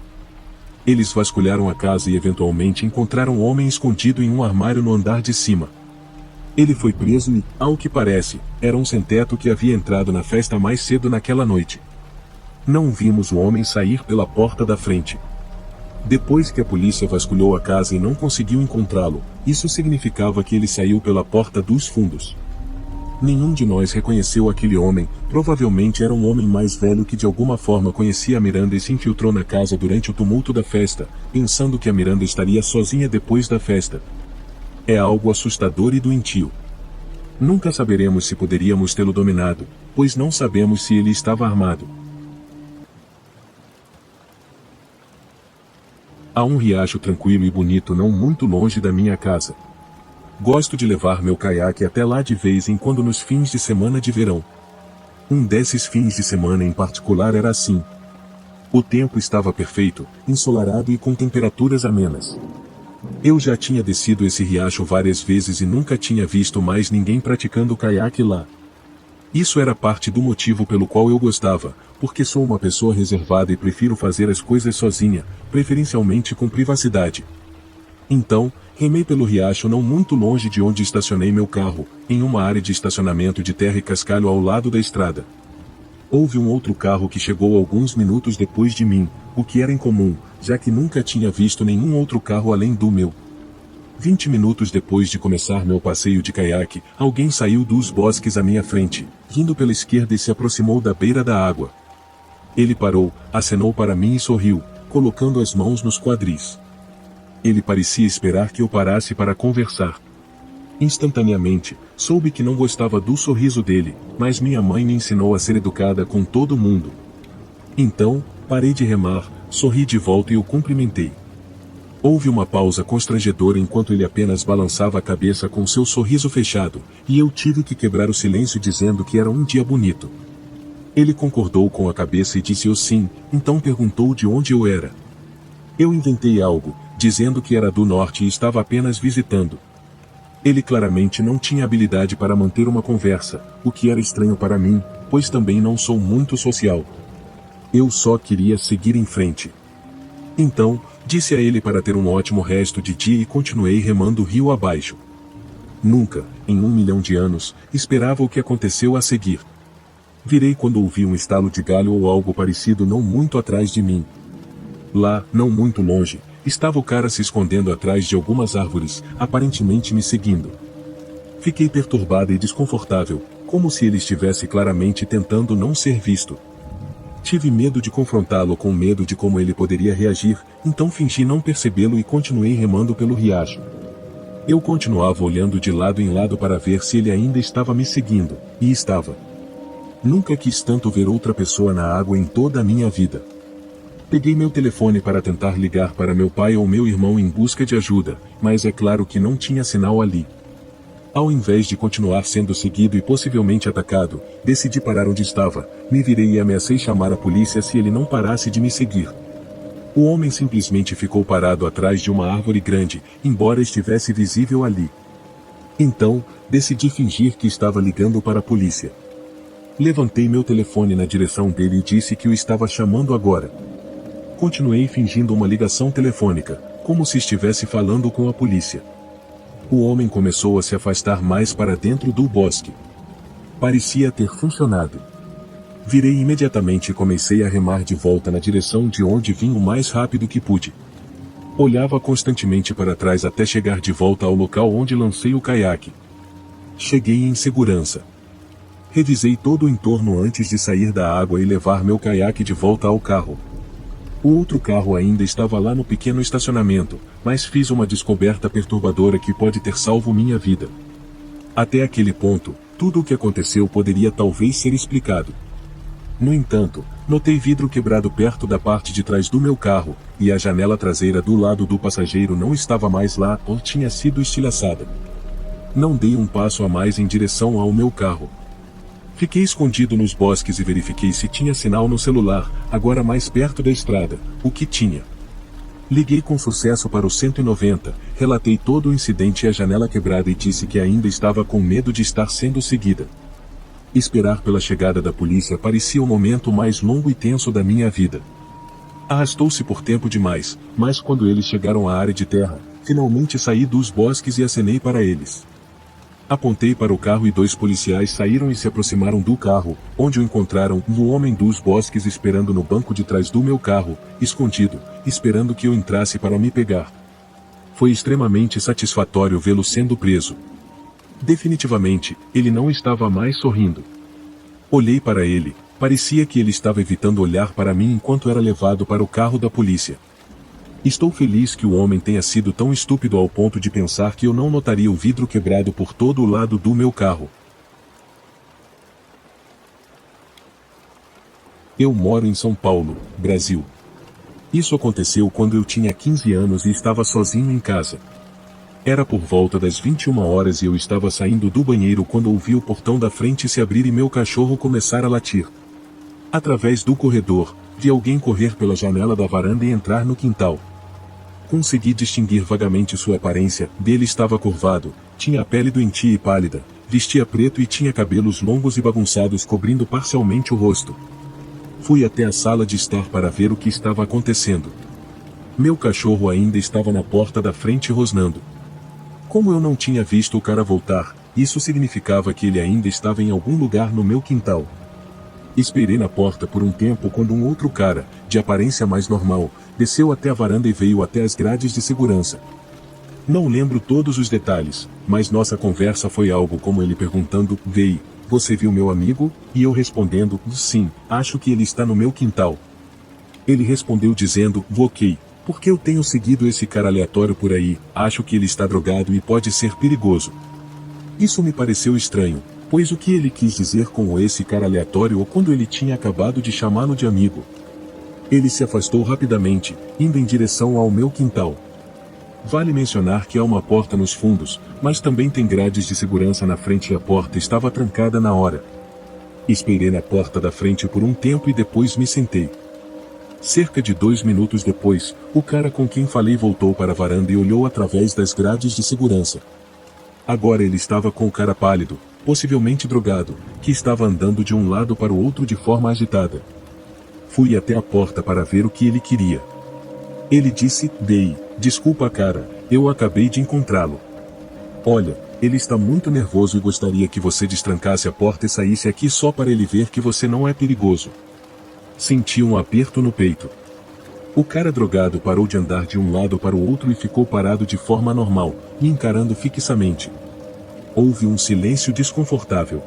Eles vasculharam a casa e eventualmente encontraram o homem escondido em um armário no andar de cima. Ele foi preso e, ao que parece, era um sem-teto que havia entrado na festa mais cedo naquela noite. Não vimos o homem sair pela porta da frente. Depois que a polícia vasculhou a casa e não conseguiu encontrá-lo, isso significava que ele saiu pela porta dos fundos. Nenhum de nós reconheceu aquele homem, provavelmente era um homem mais velho que de alguma forma conhecia a Miranda e se infiltrou na casa durante o tumulto da festa, pensando que a Miranda estaria sozinha depois da festa. É algo assustador e doentio. Nunca saberemos se poderíamos tê-lo dominado, pois não sabemos se ele estava armado. Há um riacho tranquilo e bonito não muito longe da minha casa. Gosto de levar meu caiaque até lá de vez em quando nos fins de semana de verão. Um desses fins de semana em particular era assim. O tempo estava perfeito, ensolarado e com temperaturas amenas. Eu já tinha descido esse riacho várias vezes e nunca tinha visto mais ninguém praticando caiaque lá. Isso era parte do motivo pelo qual eu gostava, porque sou uma pessoa reservada e prefiro fazer as coisas sozinha, preferencialmente com privacidade. Então, remei pelo riacho não muito longe de onde estacionei meu carro, em uma área de estacionamento de terra e cascalho ao lado da estrada. Houve um outro carro que chegou alguns minutos depois de mim, o que era incomum, já que nunca tinha visto nenhum outro carro além do meu. 20 minutos depois de começar meu passeio de caiaque, alguém saiu dos bosques à minha frente, vindo pela esquerda e se aproximou da beira da água. Ele parou, acenou para mim e sorriu, colocando as mãos nos quadris. Ele parecia esperar que eu parasse para conversar. Instantaneamente, soube que não gostava do sorriso dele, mas minha mãe me ensinou a ser educada com todo mundo. Então, parei de remar, sorri de volta e o cumprimentei. Houve uma pausa constrangedora enquanto ele apenas balançava a cabeça com seu sorriso fechado, e eu tive que quebrar o silêncio dizendo que era um dia bonito. Ele concordou com a cabeça e disse eu sim, então perguntou de onde eu era. Eu inventei algo, dizendo que era do norte e estava apenas visitando. Ele claramente não tinha habilidade para manter uma conversa, o que era estranho para mim, pois também não sou muito social. Eu só queria seguir em frente. Então, disse a ele para ter um ótimo resto de dia e continuei remando rio abaixo. Nunca, em 1 milhão de anos, esperava o que aconteceu a seguir. Virei quando ouvi um estalo de galho ou algo parecido não muito atrás de mim. Lá, não muito longe, estava o cara se escondendo atrás de algumas árvores, aparentemente me seguindo. Fiquei perturbada e desconfortável, como se ele estivesse claramente tentando não ser visto. Tive medo de confrontá-lo com medo de como ele poderia reagir, então fingi não percebê-lo e continuei remando pelo riacho. Eu continuava olhando de lado em lado para ver se ele ainda estava me seguindo, e estava. Nunca quis tanto ver outra pessoa na água em toda a minha vida. Peguei meu telefone para tentar ligar para meu pai ou meu irmão em busca de ajuda, mas é claro que não tinha sinal ali. Ao invés de continuar sendo seguido e possivelmente atacado, decidi parar onde estava, me virei e ameacei chamar a polícia se ele não parasse de me seguir. O homem simplesmente ficou parado atrás de uma árvore grande, embora estivesse visível ali. Então, decidi fingir que estava ligando para a polícia. Levantei meu telefone na direção dele e disse que o estava chamando agora. Continuei fingindo uma ligação telefônica, como se estivesse falando com a polícia. O homem começou a se afastar mais para dentro do bosque. Parecia ter funcionado. Virei imediatamente e comecei a remar de volta na direção de onde vim o mais rápido que pude. Olhava constantemente para trás até chegar de volta ao local onde lancei o caiaque. Cheguei em segurança. Revisei todo o entorno antes de sair da água e levar meu caiaque de volta ao carro. O outro carro ainda estava lá no pequeno estacionamento, mas fiz uma descoberta perturbadora que pode ter salvo minha vida. Até aquele ponto, tudo o que aconteceu poderia talvez ser explicado. No entanto, notei vidro quebrado perto da parte de trás do meu carro, e a janela traseira do lado do passageiro não estava mais lá ou tinha sido estilhaçada. Não dei um passo a mais em direção ao meu carro. Fiquei escondido nos bosques e verifiquei se tinha sinal no celular, agora mais perto da estrada, o que tinha. Liguei com sucesso para o 190, relatei todo o incidente e a janela quebrada e disse que ainda estava com medo de estar sendo seguida. Esperar pela chegada da polícia parecia o momento mais longo e tenso da minha vida. Arrastou-se por tempo demais, mas quando eles chegaram à área de terra, finalmente saí dos bosques e acenei para eles. Apontei para o carro e 2 policiais saíram e se aproximaram do carro, onde o encontraram no homem dos bosques esperando no banco de trás do meu carro, escondido, esperando que eu entrasse para me pegar. Foi extremamente satisfatório vê-lo sendo preso. Definitivamente, ele não estava mais sorrindo. Olhei para ele, parecia que ele estava evitando olhar para mim enquanto era levado para o carro da polícia. Estou feliz que o homem tenha sido tão estúpido ao ponto de pensar que eu não notaria o vidro quebrado por todo o lado do meu carro. Eu moro em São Paulo, Brasil. Isso aconteceu quando eu tinha 15 anos e estava sozinho em casa. Era por volta das 21 horas e eu estava saindo do banheiro quando ouvi o portão da frente se abrir e meu cachorro começar a latir. Através do corredor, vi alguém correr pela janela da varanda e entrar no quintal. Consegui distinguir vagamente sua aparência. Dele estava curvado, tinha a pele doentia e pálida, vestia preto e tinha cabelos longos e bagunçados cobrindo parcialmente o rosto. Fui até a sala de estar para ver o que estava acontecendo. Meu cachorro ainda estava na porta da frente rosnando. Como eu não tinha visto o cara voltar, isso significava que ele ainda estava em algum lugar no meu quintal. Esperei na porta por um tempo quando um outro cara, de aparência mais normal, desceu até a varanda e veio até as grades de segurança. Não lembro todos os detalhes, mas nossa conversa foi algo como ele perguntando: "Vei, você viu meu amigo?" E eu respondendo: "Sim, acho que ele está no meu quintal." Ele respondeu dizendo: "Ok, porque eu tenho seguido esse cara aleatório por aí, acho que ele está drogado e pode ser perigoso." Isso me pareceu estranho, pois o que ele quis dizer com esse cara aleatório ou quando ele tinha acabado de chamá-lo de amigo? Ele se afastou rapidamente, indo em direção ao meu quintal. Vale mencionar que há uma porta nos fundos, mas também tem grades de segurança na frente e a porta estava trancada na hora. Esperei na porta da frente por um tempo e depois me sentei. Cerca de 2 minutos depois, o cara com quem falei voltou para a varanda e olhou através das grades de segurança. Agora ele estava com o cara pálido, possivelmente drogado, que estava andando de um lado para o outro de forma agitada. Fui até a porta para ver o que ele queria. Ele disse: "Bey, desculpa cara, eu acabei de encontrá-lo. Olha, ele está muito nervoso e gostaria que você destrancasse a porta e saísse aqui só para ele ver que você não é perigoso." Senti um aperto no peito. O cara drogado parou de andar de um lado para o outro e ficou parado de forma normal, me encarando fixamente. Houve um silêncio desconfortável.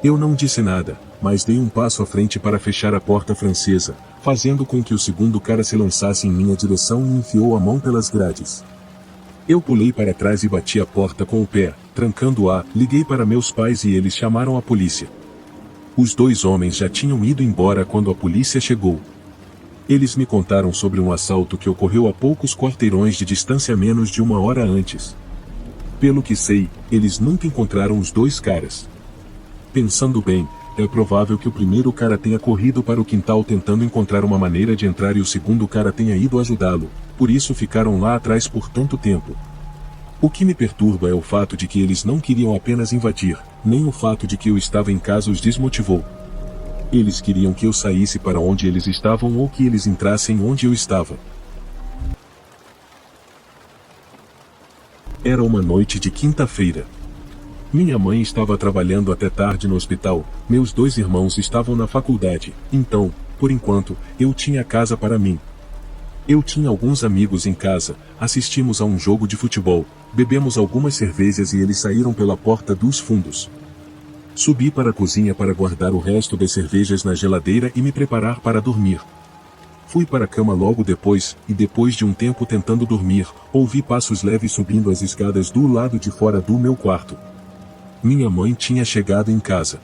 Eu não disse nada, mas dei um passo à frente para fechar a porta francesa, fazendo com que o segundo cara se lançasse em minha direção e enfiou a mão pelas grades. Eu pulei para trás e bati a porta com o pé, trancando-a. Liguei para meus pais e eles chamaram a polícia. Os 2 homens já tinham ido embora quando a polícia chegou. Eles me contaram sobre um assalto que ocorreu a poucos quarteirões de distância menos de 1 hora antes. Pelo que sei, eles nunca encontraram os 2 caras. Pensando bem, é provável que o primeiro cara tenha corrido para o quintal tentando encontrar uma maneira de entrar e o segundo cara tenha ido ajudá-lo, por isso ficaram lá atrás por tanto tempo. O que me perturba é o fato de que eles não queriam apenas invadir, nem o fato de que eu estava em casa os desmotivou. Eles queriam que eu saísse para onde eles estavam ou que eles entrassem onde eu estava. Era uma noite de quinta-feira. Minha mãe estava trabalhando até tarde no hospital, meus 2 irmãos estavam na faculdade, então, por enquanto, eu tinha casa para mim. Eu tinha alguns amigos em casa, assistimos a um jogo de futebol, bebemos algumas cervejas e eles saíram pela porta dos fundos. Subi para a cozinha para guardar o resto das cervejas na geladeira e me preparar para dormir. Fui para a cama logo depois, e depois de um tempo tentando dormir, ouvi passos leves subindo as escadas do lado de fora do meu quarto. Minha mãe tinha chegado em casa.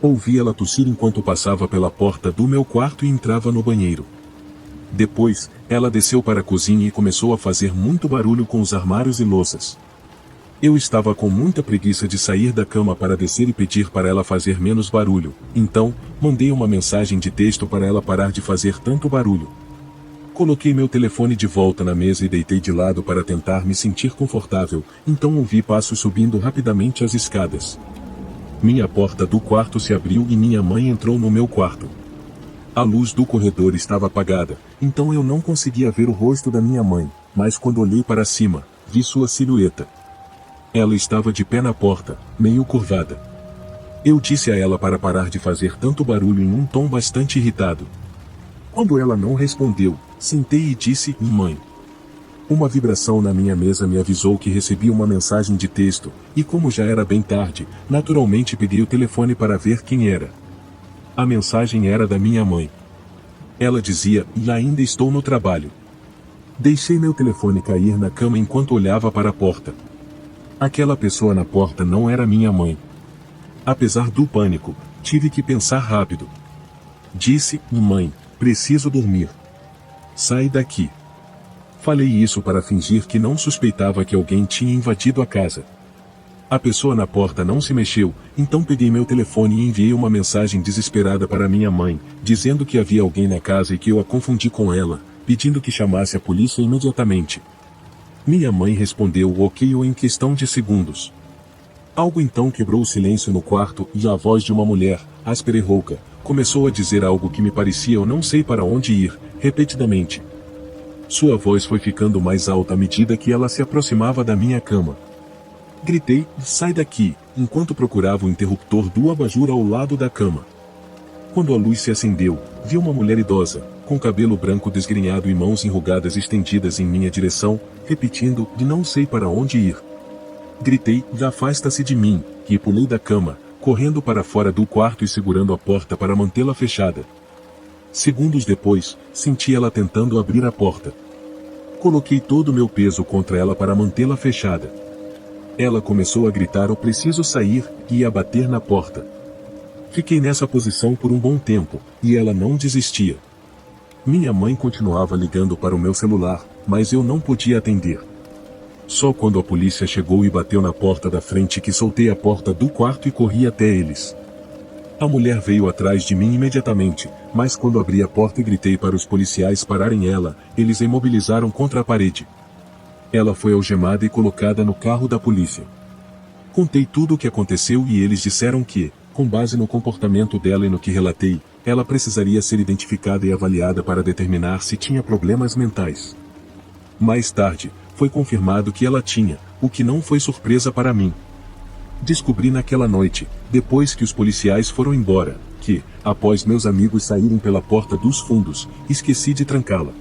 Ouvi ela tossir enquanto passava pela porta do meu quarto e entrava no banheiro. Depois, ela desceu para a cozinha e começou a fazer muito barulho com os armários e louças. Eu estava com muita preguiça de sair da cama para descer e pedir para ela fazer menos barulho, então, mandei uma mensagem de texto para ela parar de fazer tanto barulho. Coloquei meu telefone de volta na mesa e deitei de lado para tentar me sentir confortável, então ouvi passos subindo rapidamente as escadas. Minha porta do quarto se abriu e minha mãe entrou no meu quarto. A luz do corredor estava apagada, então eu não conseguia ver o rosto da minha mãe, mas quando olhei para cima, vi sua silhueta. Ela estava de pé na porta, meio curvada. Eu disse a ela para parar de fazer tanto barulho em um tom bastante irritado. Quando ela não respondeu, sentei e disse, mãe. Uma vibração na minha mesa me avisou que recebi uma mensagem de texto, e como já era bem tarde, naturalmente peguei o telefone para ver quem era. A mensagem era da minha mãe. Ela dizia, ainda estou no trabalho. Deixei meu telefone cair na cama enquanto olhava para a porta. Aquela pessoa na porta não era minha mãe. Apesar do pânico, tive que pensar rápido. Disse, mãe, preciso dormir. Sai daqui. Falei isso para fingir que não suspeitava que alguém tinha invadido a casa. A pessoa na porta não se mexeu, então peguei meu telefone e enviei uma mensagem desesperada para minha mãe, dizendo que havia alguém na casa e que eu a confundi com ela, pedindo que chamasse a polícia imediatamente. Minha mãe respondeu ok em questão de segundos. Algo então quebrou o silêncio no quarto e a voz de uma mulher, áspera e rouca, começou a dizer algo que me parecia eu não sei para onde ir, repetidamente. Sua voz foi ficando mais alta à medida que ela se aproximava da minha cama. Gritei, sai daqui, enquanto procurava o interruptor do abajur ao lado da cama. Quando a luz se acendeu, vi uma mulher idosa, com cabelo branco desgrenhado e mãos enrugadas estendidas em minha direção, repetindo, não sei para onde ir. Gritei, afasta-se de mim, e pulei da cama, correndo para fora do quarto e segurando a porta para mantê-la fechada. Segundos depois, senti ela tentando abrir a porta. Coloquei todo o meu peso contra ela para mantê-la fechada. Ela começou a gritar eu preciso sair, e a bater na porta. Fiquei nessa posição por um bom tempo, e ela não desistia. Minha mãe continuava ligando para o meu celular, mas eu não podia atender. Só quando a polícia chegou e bateu na porta da frente que soltei a porta do quarto e corri até eles. A mulher veio atrás de mim imediatamente, mas quando abri a porta e gritei para os policiais pararem ela, eles a imobilizaram contra a parede. Ela foi algemada e colocada no carro da polícia. Contei tudo o que aconteceu e eles disseram que, com base no comportamento dela e no que relatei, ela precisaria ser identificada e avaliada para determinar se tinha problemas mentais. Mais tarde, foi confirmado que ela tinha, o que não foi surpresa para mim. Descobri naquela noite, depois que os policiais foram embora, que, após meus amigos saírem pela porta dos fundos, esqueci de trancá-la.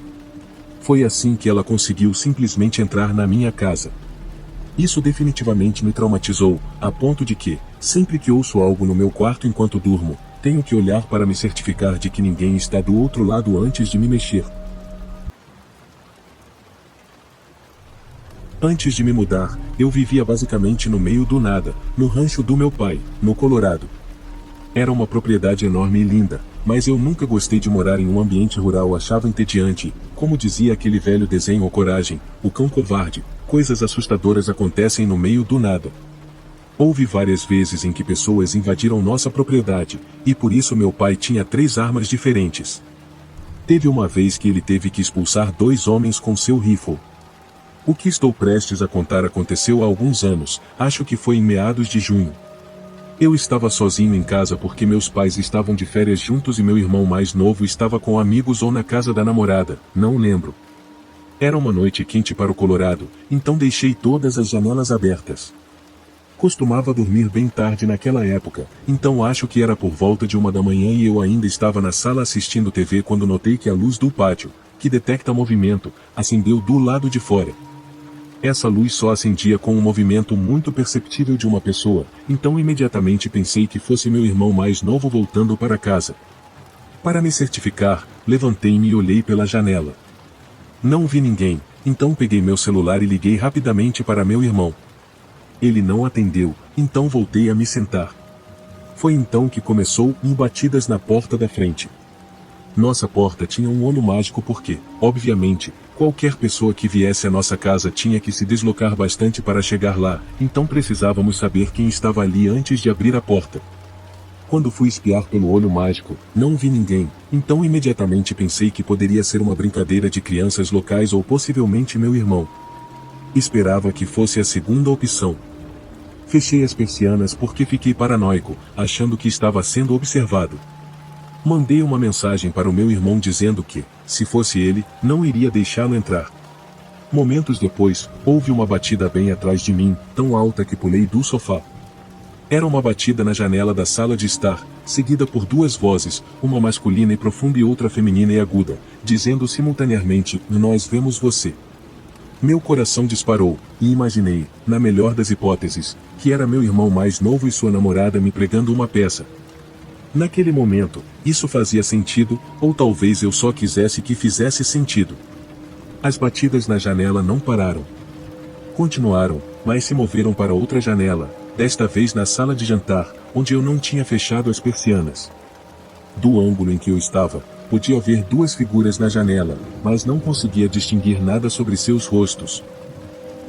Foi assim que ela conseguiu simplesmente entrar na minha casa. Isso definitivamente me traumatizou, a ponto de que, sempre que ouço algo no meu quarto enquanto durmo, tenho que olhar para me certificar de que ninguém está do outro lado antes de me mexer. Antes de me mudar, eu vivia basicamente no meio do nada, no rancho do meu pai, no Colorado. Era uma propriedade enorme e linda, mas eu nunca gostei de morar em um ambiente rural, achava entediante, como dizia aquele velho desenho ou Coragem, o cão covarde, coisas assustadoras acontecem no meio do nada. Houve várias vezes em que pessoas invadiram nossa propriedade, e por isso meu pai tinha 3 armas diferentes. Teve uma vez que ele teve que expulsar 2 homens com seu rifle. O que estou prestes a contar aconteceu há alguns anos, acho que foi em meados de junho. Eu estava sozinho em casa porque meus pais estavam de férias juntos e meu irmão mais novo estava com amigos ou na casa da namorada, não lembro. Era uma noite quente para o Colorado, então deixei todas as janelas abertas. Costumava dormir bem tarde naquela época, então acho que era por volta de 1 da manhã e eu ainda estava na sala assistindo TV quando notei que a luz do pátio, que detecta movimento, acendeu do lado de fora. Essa luz só acendia com um movimento muito perceptível de uma pessoa, então imediatamente pensei que fosse meu irmão mais novo voltando para casa. Para me certificar, levantei-me e olhei pela janela. Não vi ninguém, então peguei meu celular e liguei rapidamente para meu irmão. Ele não atendeu, então voltei a me sentar. Foi então que começou batidas na porta da frente. Nossa porta tinha um olho mágico porque, obviamente, qualquer pessoa que viesse à nossa casa tinha que se deslocar bastante para chegar lá, então precisávamos saber quem estava ali antes de abrir a porta. Quando fui espiar pelo olho mágico, não vi ninguém, então imediatamente pensei que poderia ser uma brincadeira de crianças locais ou possivelmente meu irmão. Esperava que fosse a segunda opção. Fechei as persianas porque fiquei paranoico, achando que estava sendo observado. Mandei uma mensagem para o meu irmão dizendo que, se fosse ele, não iria deixá-lo entrar. Momentos depois, houve uma batida bem atrás de mim, tão alta que pulei do sofá. Era uma batida na janela da sala de estar, seguida por duas vozes, uma masculina e profunda e outra feminina e aguda, dizendo simultaneamente: "Nós vemos você." Meu coração disparou, e imaginei, na melhor das hipóteses, que era meu irmão mais novo e sua namorada me pregando uma peça. Naquele momento, isso fazia sentido, ou talvez eu só quisesse que fizesse sentido. As batidas na janela não pararam. Continuaram, mas se moveram para outra janela, desta vez na sala de jantar, onde eu não tinha fechado as persianas. Do ângulo em que eu estava, podia ver duas figuras na janela, mas não conseguia distinguir nada sobre seus rostos.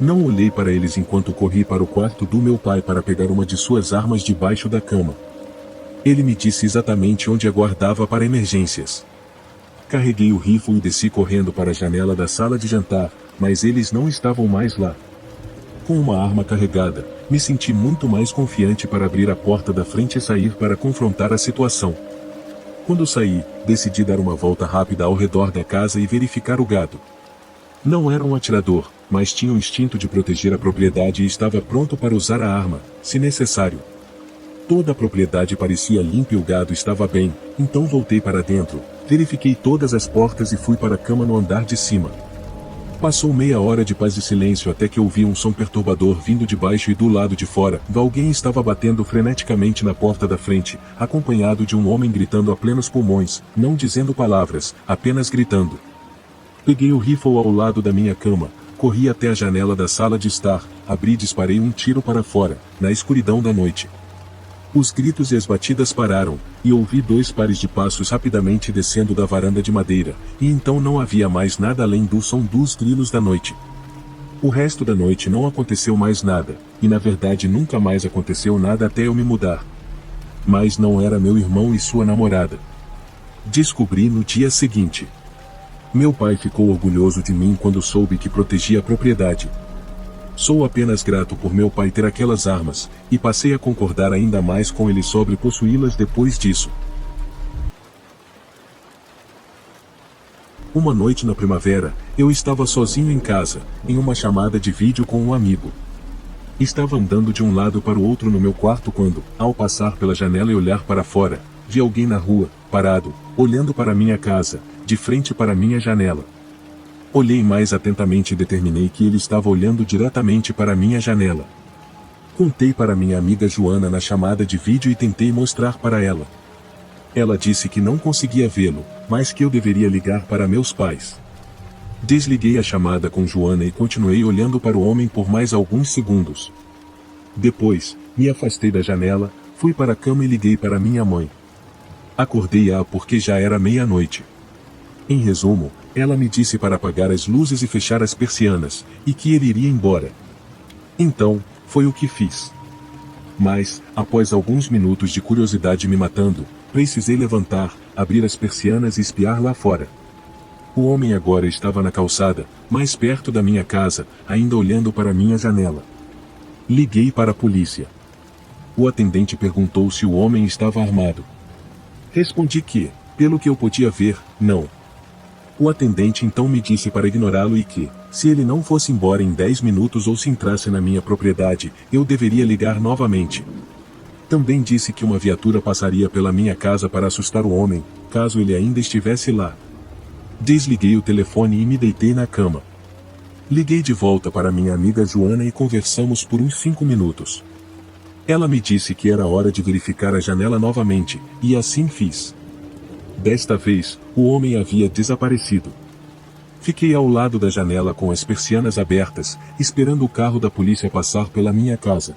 Não olhei para eles enquanto corri para o quarto do meu pai para pegar uma de suas armas debaixo da cama. Ele me disse exatamente onde a guardava para emergências. Carreguei o rifle e desci correndo para a janela da sala de jantar, mas eles não estavam mais lá. Com uma arma carregada, me senti muito mais confiante para abrir a porta da frente e sair para confrontar a situação. Quando saí, decidi dar uma volta rápida ao redor da casa e verificar o gado. Não era um atirador, mas tinha o instinto de proteger a propriedade e estava pronto para usar a arma, se necessário. Toda a propriedade parecia limpa e o gado estava bem, então voltei para dentro, verifiquei todas as portas e fui para a cama no andar de cima. Passou meia hora de paz e silêncio até que ouvi um som perturbador vindo de baixo e do lado de fora. Alguém estava batendo freneticamente na porta da frente, acompanhado de um homem gritando a plenos pulmões, não dizendo palavras, apenas gritando. Peguei o rifle ao lado da minha cama, corri até a janela da sala de estar, abri e disparei um tiro para fora, na escuridão da noite. Os gritos e as batidas pararam, e ouvi dois pares de passos rapidamente descendo da varanda de madeira, e então não havia mais nada além do som dos grilos da noite. O resto da noite não aconteceu mais nada, e na verdade nunca mais aconteceu nada até eu me mudar. Mas não era meu irmão e sua namorada. Descobri no dia seguinte. Meu pai ficou orgulhoso de mim quando soube que protegia a propriedade. Sou apenas grato por meu pai ter aquelas armas, e passei a concordar ainda mais com ele sobre possuí-las depois disso. Uma noite na primavera, eu estava sozinho em casa, em uma chamada de vídeo com um amigo. Estava andando de um lado para o outro no meu quarto quando, ao passar pela janela e olhar para fora, vi alguém na rua, parado, olhando para minha casa, de frente para minha janela. Olhei mais atentamente e determinei que ele estava olhando diretamente para minha janela. Contei para minha amiga Joana na chamada de vídeo e tentei mostrar para ela. Ela disse que não conseguia vê-lo, mas que eu deveria ligar para meus pais. Desliguei a chamada com Joana e continuei olhando para o homem por mais alguns segundos. Depois, me afastei da janela, fui para a cama e liguei para minha mãe. Acordei-a porque já era meia-noite. Em resumo, ela me disse para apagar as luzes e fechar as persianas, e que ele iria embora. Então, foi o que fiz. Mas, após alguns minutos de curiosidade me matando, precisei levantar, abrir as persianas e espiar lá fora. O homem agora estava na calçada, mais perto da minha casa, ainda olhando para minha janela. Liguei para a polícia. O atendente perguntou se o homem estava armado. Respondi que, pelo que eu podia ver, não. O atendente então me disse para ignorá-lo e que, Se ele não fosse embora em 10 minutos ou se entrasse na minha propriedade, eu deveria ligar novamente. Também disse que uma viatura passaria pela minha casa para assustar o homem, caso ele ainda estivesse lá. Desliguei o telefone e me deitei na cama. Liguei de volta para minha amiga Joana e conversamos por uns 5 minutos. Ela me disse que era hora de verificar a janela novamente, e assim fiz. Desta vez, o homem havia desaparecido. Fiquei ao lado da janela com as persianas abertas, esperando o carro da polícia passar pela minha casa.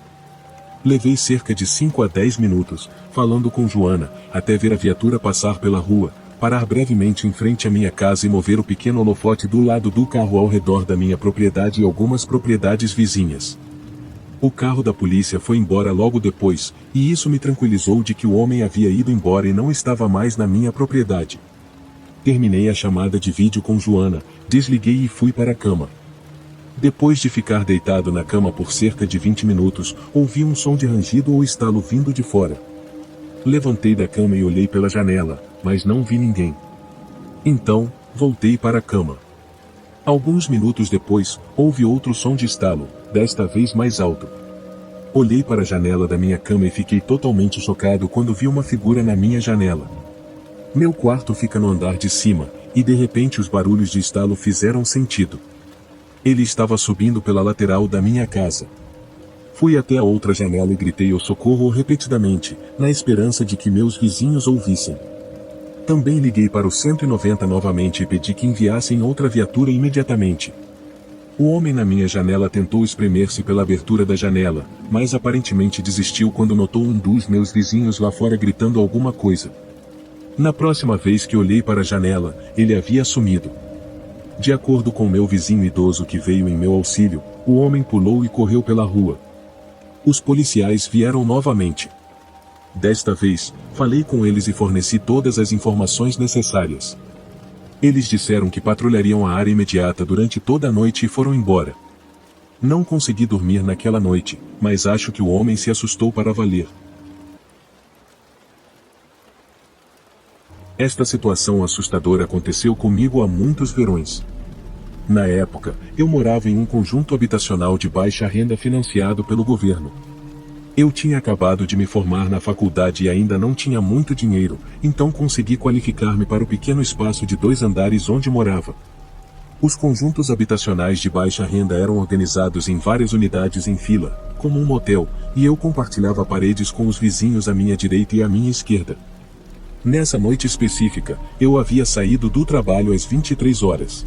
Levei cerca de 5 a 10 minutos, falando com Joana, até ver a viatura passar pela rua, parar brevemente em frente à minha casa e mover o pequeno holofote do lado do carro ao redor da minha propriedade e algumas propriedades vizinhas. O carro da polícia foi embora logo depois, e isso me tranquilizou de que o homem havia ido embora e não estava mais na minha propriedade. Terminei a chamada de vídeo com Joana, desliguei e fui para a cama. Depois de ficar deitado na cama por cerca de 20 minutos, ouvi um som de rangido ou estalo vindo de fora. Levantei da cama e olhei pela janela, mas não vi ninguém. Então, voltei para a cama. Alguns minutos depois, houve outro som de estalo, desta vez mais alto. Olhei para a janela da minha cama e fiquei totalmente chocado quando vi uma figura na minha janela. Meu quarto fica no andar de cima, e de repente os barulhos de estalo fizeram sentido. Ele estava subindo pela lateral da minha casa. Fui até a outra janela e gritei o socorro repetidamente, na esperança de que meus vizinhos ouvissem. Também liguei para o 190 novamente e pedi que enviassem outra viatura imediatamente. O homem na minha janela tentou espremer-se pela abertura da janela, mas aparentemente desistiu quando notou um dos meus vizinhos lá fora gritando alguma coisa. Na próxima vez que olhei para a janela, ele havia sumido. De acordo com meu vizinho idoso que veio em meu auxílio, o homem pulou e correu pela rua. Os policiais vieram novamente. Desta vez, falei com eles e forneci todas as informações necessárias. Eles disseram que patrulhariam a área imediata durante toda a noite e foram embora. Não consegui dormir naquela noite, mas acho que o homem se assustou para valer. Esta situação assustadora aconteceu comigo há muitos verões. Na época, eu morava em um conjunto habitacional de baixa renda financiado pelo governo. Eu tinha acabado de me formar na faculdade e ainda não tinha muito dinheiro, então consegui qualificar-me para o pequeno espaço de 2 andares onde morava. Os conjuntos habitacionais de baixa renda eram organizados em várias unidades em fila, como um motel, e eu compartilhava paredes com os vizinhos à minha direita e à minha esquerda. Nessa noite específica, eu havia saído do trabalho às 23 horas.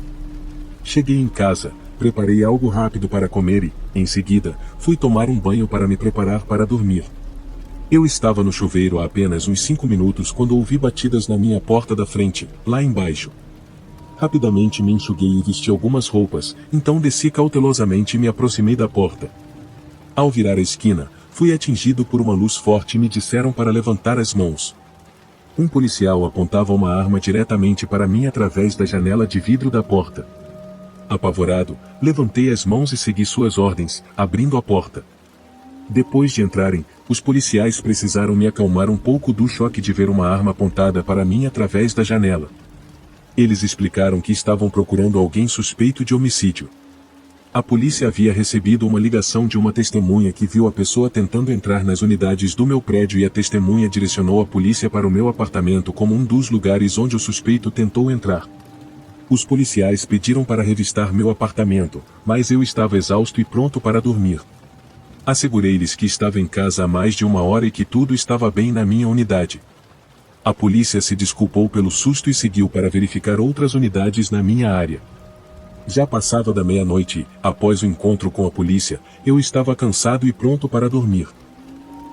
Cheguei em casa, preparei algo rápido para comer e, em seguida, fui tomar um banho para me preparar para dormir. Eu estava no chuveiro há apenas uns 5 minutos quando ouvi batidas na minha porta da frente, lá embaixo. Rapidamente me enxuguei e vesti algumas roupas, então desci cautelosamente e me aproximei da porta. Ao virar a esquina, fui atingido por uma luz forte e me disseram para levantar as mãos. Um policial apontava uma arma diretamente para mim através da janela de vidro da porta. Apavorado, levantei as mãos e segui suas ordens, abrindo a porta. Depois de entrarem, os policiais precisaram me acalmar um pouco do choque de ver uma arma apontada para mim através da janela. Eles explicaram que estavam procurando alguém suspeito de homicídio. A polícia havia recebido uma ligação de uma testemunha que viu a pessoa tentando entrar nas unidades do meu prédio e a testemunha direcionou a polícia para o meu apartamento como um dos lugares onde o suspeito tentou entrar. Os policiais pediram para revistar meu apartamento, mas eu estava exausto e pronto para dormir. Assegurei-lhes que estava em casa há mais de 1 hora e que tudo estava bem na minha unidade. A polícia se desculpou pelo susto e seguiu para verificar outras unidades na minha área. Já passava da meia-noite e, após o encontro com a polícia, eu estava cansado e pronto para dormir.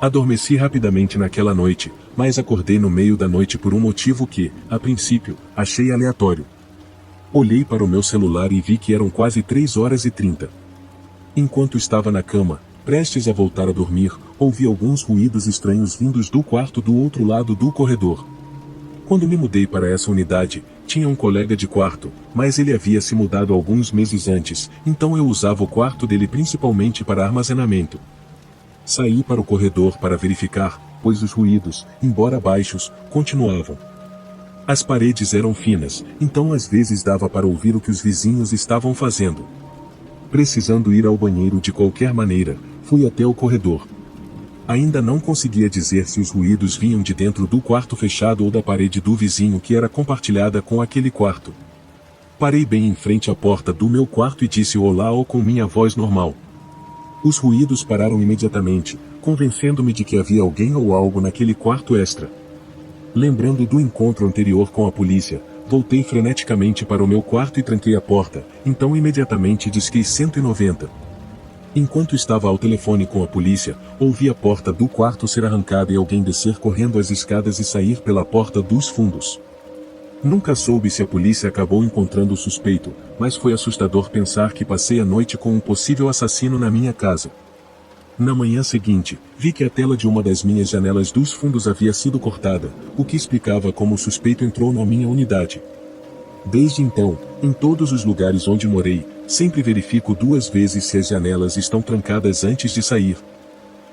Adormeci rapidamente naquela noite, mas acordei no meio da noite por um motivo que, a princípio, achei aleatório. Olhei para o meu celular e vi que eram quase 3h30. Enquanto estava na cama, prestes a voltar a dormir, ouvi alguns ruídos estranhos vindos do quarto do outro lado do corredor. Quando me mudei para essa unidade, tinha um colega de quarto, mas ele havia se mudado alguns meses antes, então eu usava o quarto dele principalmente para armazenamento. Saí para o corredor para verificar, pois os ruídos, embora baixos, continuavam. As paredes eram finas, então às vezes dava para ouvir o que os vizinhos estavam fazendo. Precisando ir ao banheiro de qualquer maneira, fui até o corredor. Ainda não conseguia dizer se os ruídos vinham de dentro do quarto fechado ou da parede do vizinho que era compartilhada com aquele quarto. Parei bem em frente à porta do meu quarto e disse olá com minha voz normal. Os ruídos pararam imediatamente, convencendo-me de que havia alguém ou algo naquele quarto extra. Lembrando do encontro anterior com a polícia, voltei freneticamente para o meu quarto e tranquei a porta, então imediatamente disquei 190. Enquanto estava ao telefone com a polícia, ouvi a porta do quarto ser arrancada e alguém descer correndo as escadas e sair pela porta dos fundos. Nunca soube se a polícia acabou encontrando o suspeito, mas foi assustador pensar que passei a noite com um possível assassino na minha casa. Na manhã seguinte, vi que a tela de uma das minhas janelas dos fundos havia sido cortada, o que explicava como o suspeito entrou na minha unidade. Desde então, em todos os lugares onde morei, sempre verifico 2 vezes se as janelas estão trancadas antes de sair.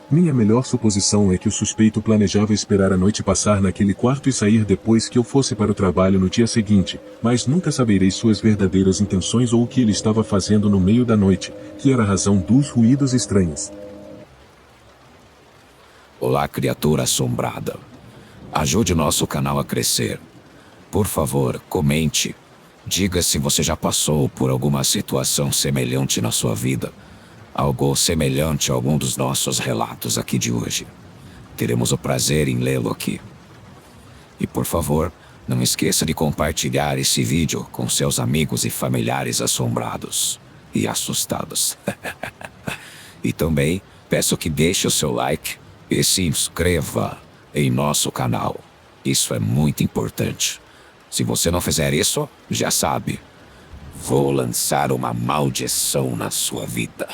Minha melhor suposição é que o suspeito planejava esperar a noite passar naquele quarto e sair depois que eu fosse para o trabalho no dia seguinte, mas nunca saberei suas verdadeiras intenções ou o que ele estava fazendo no meio da noite, que era a razão dos ruídos estranhos. Olá, criatura assombrada. Ajude nosso canal a crescer. Por favor, comente. Diga se você já passou por alguma situação semelhante na sua vida. Algo semelhante a algum dos nossos relatos aqui de hoje. Teremos o prazer em lê-lo aqui. E por favor, não esqueça de compartilhar esse vídeo com seus amigos e familiares assombrados e assustados. E também peço que deixe o seu like e se inscreva em nosso canal. Isso é muito importante. Se você não fizer isso, já sabe, vou lançar uma maldição na sua vida.